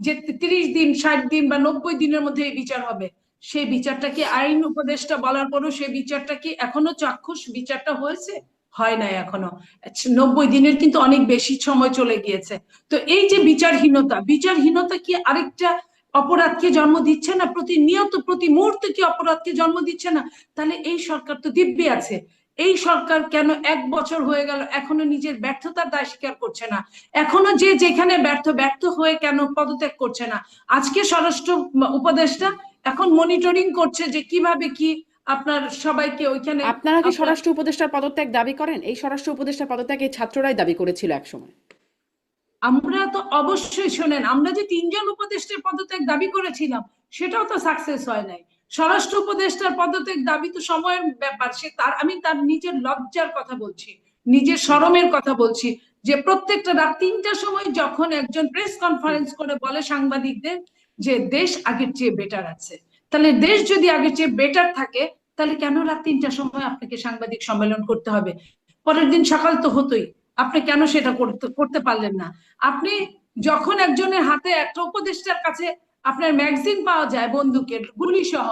যে 30 দিন, 60 দিন বা 90 দিনের মধ্যে এই বিচার হবে। সেই বিচারটা কি, আইন উপদেষ্টা বলার পরও সেই বিচারটা কি এখনো চাক্ষুষ বিচারটা হয়েছে? হয় নাই এখনো। 90 দিনের কিন্তু অনেক বেশি সময় চলে গিয়েছে। তো এই যে বিচারহীনতা কি আরেকটা অপরাধকে জন্ম দিচ্ছে না? প্রতিনিয়ত প্রতি মুহূর্তে কি অপরাধকে জন্ম দিচ্ছে না? তাহলে এই সরকার তো দিব্যি আছে। এই সরকার কেন 1 বছর হয়ে গেল এখনো নিজের ব্যর্থতার দায় স্বীকার করছে না? এখনো যে যেখানে ব্যর্থ হয়ে কেন পদত্যাগ করছে না? আজকে স্বরাষ্ট্র উপদেষ্টা এখন মনিটরিং করছে যে কিভাবে কি আপনার সবাইকে ওইখানে। আপনারা কি স্বরাষ্ট্র উপদেষ্টার পদত্যাগ দাবি করেন? এই স্বরাষ্ট্র উপদেষ্টার পদত্যাগ এই ছাত্ররাই দাবি করেছিল একসময়। আমরা তো অবশ্যই, শোনেন, আমরা যে 3 জন উপদেষ্টার পদত্যাগ দাবি করেছিলাম সেটাও তো সাকসেস হয় নাই। স্বরাষ্ট্র উপদেষ্টার পদত্যাগ দাবি তো সময়ের ব্যাপার। আমি তার নিজের লজ্জার কথা বলছি, নিজের শরমের কথা বলছি, যে প্রত্যেকটা রাত 3টার সময় যখন একজন প্রেস কনফারেন্স করে বলে সাংবাদিকদের যে দেশ আগের চেয়ে বেটার আছে, তাহলে দেশ যদি আগের চেয়ে বেটার থাকে, তাহলে কেন রাত 3টার সময় আপনাকে সাংবাদিক সম্মেলন করতে হবে? পরের দিন সকাল তো হতোই, আপনি কেন সেটা করতে পারলেন না? আপনি যখন একজনের হাতে, একটা উপদেষ্টার কাছে আপনার ম্যাগাজিন পাওয়া যায় বন্দুকের গুলি সহ,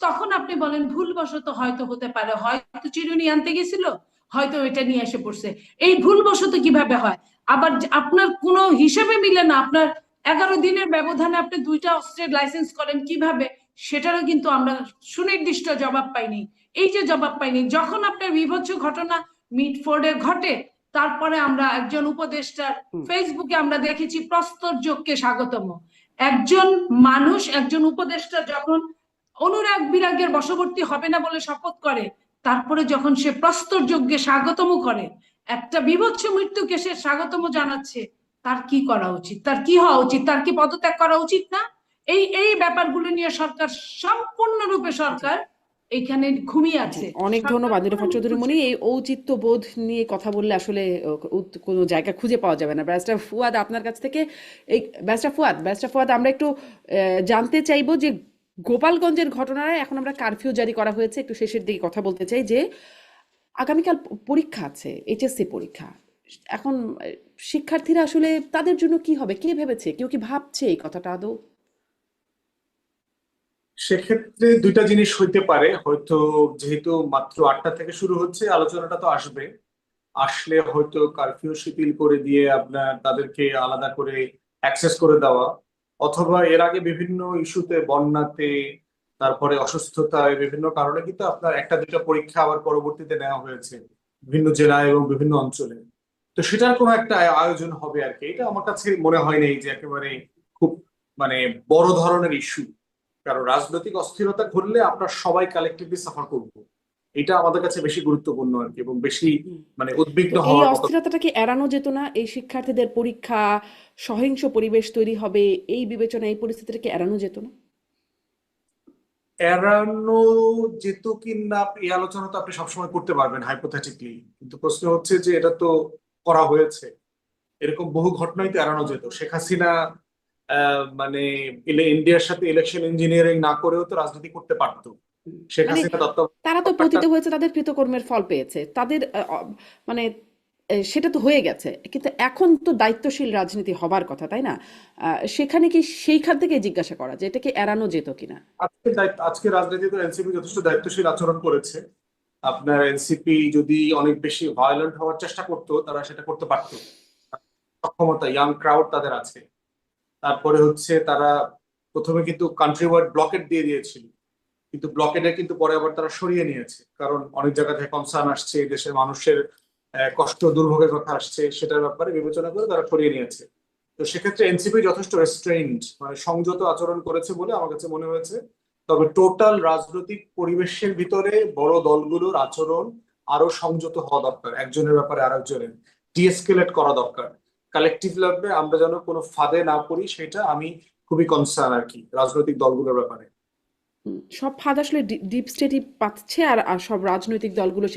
তখন আপনি বলেন ভুলবশত হয়তো হতে পারে, হয়তো চিরুনি আনতে গেছিল, হয়তো এটা নিয়ে এসে পড়ছে। এই ভুলবশত কিভাবে হয়? আবার আপনার কোনো হিসেবে মিলে না, আপনার 11 দিনের ব্যবধানে আপনি 2টা অস্ত্রের লাইসেন্স করেন কিভাবে? সেটারও কিন্তু আমরা সুনির্দিষ্ট জবাব পাইনি। এই যে জবাব পাইনি, যখন আপনার বিভৎস ঘটনা মিটফোর্ডে ঘটে, তারপরে আমরা একজন উপদেষ্টার ফেসবুকে আমরা দেখেছি প্রস্তর যোগকে স্বাগতম। একজন মানুষ, একজন উপদেষ্টা যখন অনুরাগ বিরাগের বশবর্তী হবে না বলে শপথ করে, তারপরে যখন সে প্রস্তর যোগ্যে স্বাগতম করে, একটা বিভৎস মৃত্যুকে সে স্বাগতম জানাচ্ছে, তার কি করা উচিত? তার কি হওয়া উচিত? তার কি পদত্যাগ করা উচিত না? এই ব্যাপারগুলো নিয়ে সরকার সম্পূর্ণরূপে সরকার এইখানে ঘুমিয়ে আছে। অনেক ধন্যবাদ নিরুপা চৌধুরী মনি। এই ঔচিত্য বোধ নিয়ে কথা বললে আসলে কোনো জায়গা খুঁজে পাওয়া যাবে না। ব্যারিস্টার ফুয়াদ, আপনার কাছ থেকে ব্যারিস্টার ফুয়াদ আমরা একটু জানতে চাইবো যে গোপালগঞ্জের ঘটনায় এখন আমরা কারফিউ জারি করা হয়েছে, একটু শেষের দিকে কথা বলতে চাই যে আগামীকাল পরীক্ষা আছে, এইচএসসি পরীক্ষা। এখন শিক্ষার্থীরা আসলে তাদের জন্য কি হবে, কে ভেবেছে, কেউ কি ভাবছে এই কথাটা আদৌ? সেক্ষেত্রে দুইটা জিনিস হইতে পারে, হয়তো যেহেতু মাত্র 8টা থেকে শুরু হচ্ছে, আলোচনাটা তো আসলে হয়তো কারফিউ শিথিল করে দিয়ে আপনার তাদেরকে আলাদা করে অ্যাক্সেস করে দেওয়া, অথবা এর আগে বিভিন্ন ইস্যুতে, বন্যাতে, তারপরে অসুস্থতায়, বিভিন্ন কারণে কিন্তু আপনার 1টা 2টা পরীক্ষা আবার পরবর্তীতে নেওয়া হয়েছে বিভিন্ন জেলায় এবং বিভিন্ন অঞ্চলে। তো সেটার কোনো একটা আয়োজন হবে আর কি। এটা আমার কাছে মনে হয় নাই যে একেবারে খুব মানে বড় ধরনের ইস্যু। কারণ রাজনৈতিক অস্থিরতা ঘটলে আমরা সবাই কালেক্টিভলি সাফার করব, এটা আমাদের কাছে বেশি গুরুত্বপূর্ণ আর কি, এবং বেশি হুম। মানে তো উদ্বিগ্ন এই হওয়ার মতো। অস্থিরতাটাকে এড়ানো যেত না? এই শিক্ষার্থীদের পরীক্ষা, সহিংস পরিবেশ তৈরি হবে, এই বিবেচনা, এই পরিস্থিতিটাকে এড়ানো যেত না? এড়ানো যেত কি না এই আলোচনা তো আপনি সবসময় করতে পারবেন হাইপোথেটিকলি, কিন্তু প্রশ্ন হচ্ছে যে এটা তো করা হয়েছে। এরকম বহু ঘটনাই তো এড়ানো যেত। শেখ হাসিনা মানে ইন্ডিয়ার সাথে ইলেকশন ইঞ্জিনিয়ারিং না করেও তো রাজনীতি করতে পারতো। হুম। শেখ মানে হাসিনা তারা তো সরকারটা পতিত হয়েছে, তাদের কৃতকর্মের ফল পেয়েছে, তাদের মানে সেটা তো হয়ে গেছে, কিন্তু এখন তো দায়িত্বশীল রাজনীতি হবার কথা, তাই না? সেখানে কি সেইখান থেকে জিজ্ঞাসা করা যে এটাকে এড়ানো যেত কিনা? আজকে রাজনীতিতে এনসিপি যথেষ্ট দায়িত্বশীল আচরণ করেছে। আপনার এনসিপি যদি অনেক বেশি ভায়োলেন্ট হওয়ার চেষ্টা করতো, তারা সেটা করতে পারতো। সক্ষমতা, ইয়াং ক্রাউড তাদের আছে। তারপরে হচ্ছে তারা প্রথমে কিন্তু কান্ট্রি ওয়াইড ব্লকেট দিয়ে দিয়েছিল, কিন্তু ব্লকেটে কিন্তু পরে আবার তারা সরিয়ে নিয়েছে, কারণ অনেক জায়গা থেকে কনসার্ন আসছে, দেশের মানুষের কষ্ট দুর্ভোগের কথা আসছে, সেটার ব্যাপারে বিবেচনা করে তারা সরিয়ে নিয়েছে। তো সেক্ষেত্রে এনসিপি যথেষ্ট রেস্ট্রেইনড, মানে সংযত আচরণ করেছে বলে আমার কাছে মনে হয়েছে। তবে টোটাল রাজনৈতিক পরিবেশের ভিতরে বড় দলগুলোর আচরণ আরো সংযত হওয়া দরকার, একজনের ব্যাপারে আরেকজনের ডিএসকেলেট করা দরকার। কালেকটিভ লেভেলে আমরা যেন কোনো ফাঁদে না পড়ি, সেটা আমি খুবই কনসার্ন আর কি রাজনৈতিক দলগুলোর ব্যাপারে। সব ফাঁদ আসলে ডিপ স্টেটই পাচ্ছে, আর আর সব রাজনৈতিক দলগুলো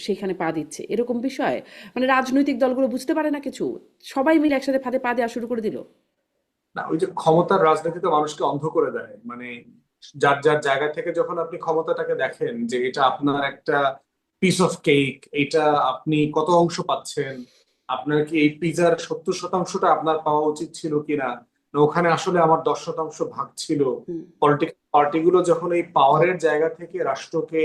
সেখানে পা দিচ্ছে, এরকম বিষয়। মানে রাজনৈতিক দলগুলো বুঝতে পারে না কিছু, সবাই মিলে একসাথে ফাঁদে পা দেওয়া শুরু করে দিল। না, ওই যে ক্ষমতার রাজনীতি তো মানুষকে অন্ধ করে দেয়, মানে যার যার জায়গা থেকে যখন আপনি ক্ষমতাটাকে দেখেন যে এটা আপনার একটা পিস অফ কেক, এটা আপনি কত অংশ পাচ্ছেন, আপনার কি এই পিজার 70% আপনার পাওয়া উচিত ছিল কিনা, না ওখানে আসলে আমার 10% ভাগ ছিল। হুম। পলিটিক্যাল পার্টিগুলো যখন এই পাওয়ারের জায়গা থেকে রাষ্ট্রকে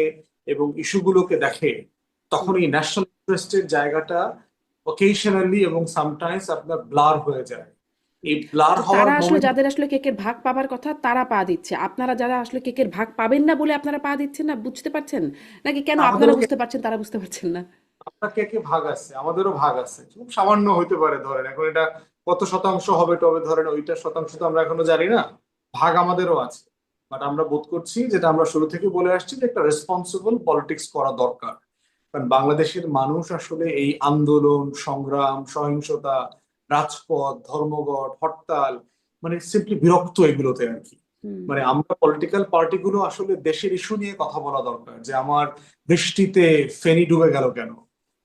এবং ইস্যুগুলোকে দেখে, হুম। তখন এই ন্যাশনাল ইন্টারেস্টের জায়গাটা অকেশনালি এবং সামটাইমস আপনার ব্লার হয়ে যায়। এই ব্লার তো হওয়ার তারা আসলে, মোমেন্ট। যাদের আসলে কেকের ভাগ পাবার কথা, তারা পা দিচ্ছে, আপনারা যারা আসলে কেকের ভাগ পাবেন না বলে আপনারা পা দিচ্ছেন না, বুঝতে পারছেন? নাকি কেন আপনারা আমাদেরও বুঝতে পারছেন, তারা বুঝতে পারছেন না? আপনার কে কে ভাগ আছে, আমাদেরও ভাগ আছে, খুব সামান্য হইতে পারে, ধরেন এখন এটা কত শতাংশ হবে, তবে ধরেন ওইটা শতাংশ তো আমরা এখনো জানি না। ভাগ আমাদেরও আছে, বাট আমরা বোধ করছি, যেটা আমরা শুরু থেকে বলে আসছি, যে একটা রেসপন্সিবল পলিটিক্স করা দরকার। কারণ বাংলাদেশের মানুষ আসলে এই আন্দোলন সংগ্রাম সহিংসতা, রাজপথ ধর্মঘট হরতাল, মানে সিম্পলি বিরক্ত এগুলোতে আর কি। হুম। মানে আমরা পলিটিক্যাল পার্টিগুলো আসলে দেশের ইস্যু নিয়ে কথা বলা দরকার, যে আমার বৃষ্টিতে ফেনী ডুবে গেল কেন,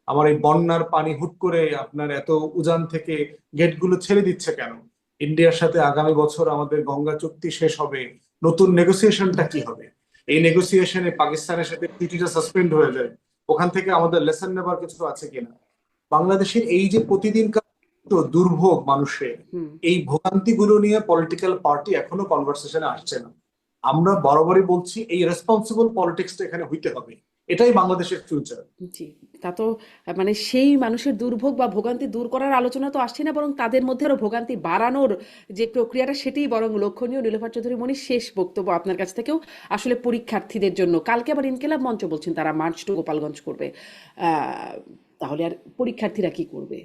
আমার এই বন্যার পানি হুট করে আপনার এত উজান থেকে গেটগুলো ছেড়ে দিচ্ছে কেন, ইন্ডিয়ার সাথে আগামী বছর আমাদের গঙ্গা চুক্তি শেষ হবে, নতুন নেগোসিয়েশনটা কি হবে, এই নেগোসিয়েশনে পাকিস্তানের সাথে ট্রিটিটা সাসপেন্ড হয়ে যায়, ওখান থেকে আমাদের লেসন নেবার কিছু আছে কিনা। বাংলাদেশের এই যে প্রতিদিনকার দুর্ভোগ মানুষের, হুম। এই ভোগান্তিগুলো নিয়ে পলিটিক্যাল পার্টি এখনো কনভারসেশনে আসছে না। আমরা বরাবরই বলছি এই রেসপন্সিবল পলিটিক্সটা এখানে হইতে হবে, এটাই বাংলাদেশের ফিউচার। জি। তা তো মানে সেই মানুষের দুর্ভোগ বা ভোগান্তি দূর করার আলোচনা তো আসছে না, বরং তাদের মধ্যে আরো ভোগান্তি বাড়ানোর যে প্রক্রিয়াটা, সেটাই বরং লক্ষণীয়। নীলোফার চৌধুরী মনি, শেষ বক্তব্য আপনার কাছ থেকেও। আসলে পরীক্ষার্থীদের জন্য কালকে আবার ইনকিলাব মঞ্চ বলছেন তারা মার্চ টু গোপালগঞ্জ করবে। আহ, তাহলে আর পরীক্ষার্থীরা কি করবে?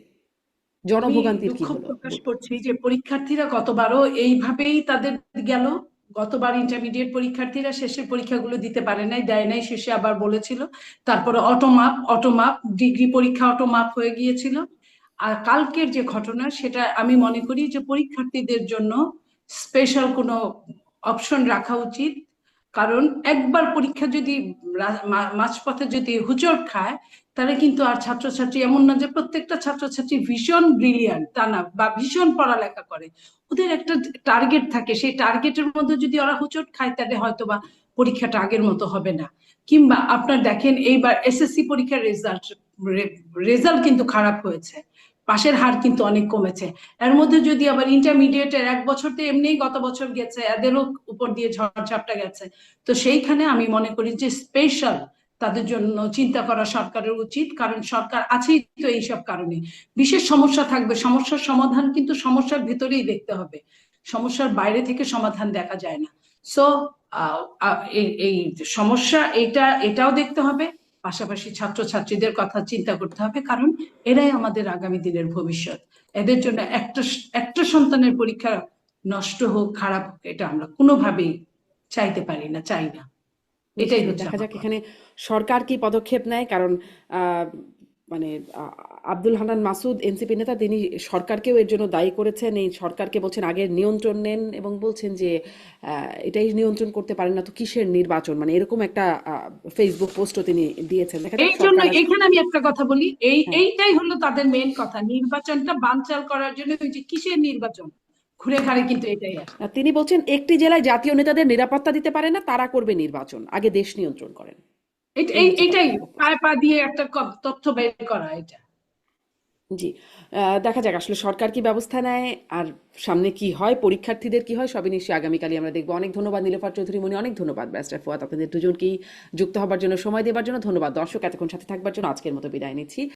আমি জনভোগান্তির কি দুঃখ হলো? প্রকাশ করছি যে পরীক্ষার্থীরা গতবারও এইভাবেই তাদের গেল। গতবার ইন্টারমিডিয়েট পরীক্ষার্থীরা শেষের পরীক্ষাগুলো দিতে পারে নাই, দেয় নাই, শেষে আবার বলেছিল। তারপরে অটোমাপ ডিগ্রি পরীক্ষা অটোমাপ হয়ে গিয়েছিল। আর কালকের যে ঘটনা, সেটা আমি মনে করি যে পরীক্ষার্থীদের জন্য স্পেশাল কোনো অপশন রাখা উচিত। কারণ একবার পরীক্ষা যদি মাঝপথে যদি হুচট খায়, তাহলে কিন্তু আর ছাত্রছাত্রী এমন না যে প্রত্যেকটা ছাত্রছাত্রী ভীষণ ব্রিলিয়ান্ট, তা না, বা ভীষণ পড়ালেখা করে। ওদের একটা টার্গেট থাকে, সেই টার্গেটের মধ্যে যদি ওরা হুচট খায়, তাহলে হয়তো বা পরীক্ষাটা আগের মতো হবে না। কিংবা আপনার দেখেন এইবার এসএসসি পরীক্ষার রেজাল্ট কিন্তু খারাপ হয়েছে, পাশের হার কিন্তু অনেক কমেছে। এর মধ্যে যদি আবার ইন্টারমিডিয়েটের 1 বছর তো এমনিই গত বছর গেছে, এদেরও উপর দিয়ে ঝড়ঝাপটা গেছে। তো সেইখানে আমি মনে করি যে স্পেশাল তাদের জন্য চিন্তা করা সরকারের উচিত, কারণ সরকার আছেই তো এইসব কারণে। বিশেষ সমস্যা থাকবে, সমস্যার সমাধান কিন্তু সমস্যার ভেতরেই দেখতে হবে, সমস্যার বাইরে থেকে সমাধান দেখা যায় না। সো এই সমস্যা এটাও দেখতে হবে, পাশাপাশি ছাত্রছাত্রীদের কথা চিন্তা করতে হবে, কারণ এরাই আমাদের আগামী দিনের ভবিষ্যৎ। এদের জন্য একটা একটা সন্তানের পরীক্ষা নষ্ট হোক, খারাপ হোক, এটা আমরা কোনোভাবেই চাইতে পারি না, চাই না। এটাই নিশ্চয়ই হচ্ছে দেখা আমার যাক কথা। এখানে সরকার কি পদক্ষেপ নেয়, কারণ আহ, মানে আব্দুল হান্নান মাসুদ এনসিপি নেতা, তিনি সরকারকেও এর জন্য দায়ী করেছেন। এই সরকারকে বলছেন আগে নিয়ন্ত্রণ নেন, এবং বলছেন যে এটাই নিয়ন্ত্রণ করতে পারেন না তো কিসের নির্বাচন, মানে এরকম একটা ফেসবুক পোস্টও তিনি দিয়েছেন। দেখা যাক এই জন্য সরকার এখানে আমি একটা কথা বলি, হ্যাঁ, এইটাই হলো তাদের মেন কথা, নির্বাচনটা বানচাল করার জন্য। ওই যে কিসের নির্বাচন, ঘুরে ঘাড়ে কিন্তু এটাই আসে। তিনি বলছেন একটি জেলায় জাতীয় নেতাদের নিরাপত্তা দিতে পারে না, তারা করবে নির্বাচন, আগে দেশ নিয়ন্ত্রণ করেন। এই হচ্ছে তার এইটাই বক্তব্য। পায়ে পা দিয়ে একটা তথ্য বের করা এটা। জি, দেখা যাক আসলে সরকার কি ব্যবস্থা নেয়, আর সামনে কি হয়, পরীক্ষার্থীদের কি হয়, সবই নিশ্চয়ই আগামীকালই আমরা দেখবো। অনেক ধন্যবাদ নীলোফার চৌধুরী মনি, অনেক ধন্যবাদ ব্যারিস্টার ফুয়াদ, আপনাদের দুজনকেই যুক্ত হবার জন্য, সময় দেওয়ার জন্য ধন্যবাদ। দর্শক এতক্ষণ সাথে থাকবার জন্য আজকের মতো বিদায় নিচ্ছি।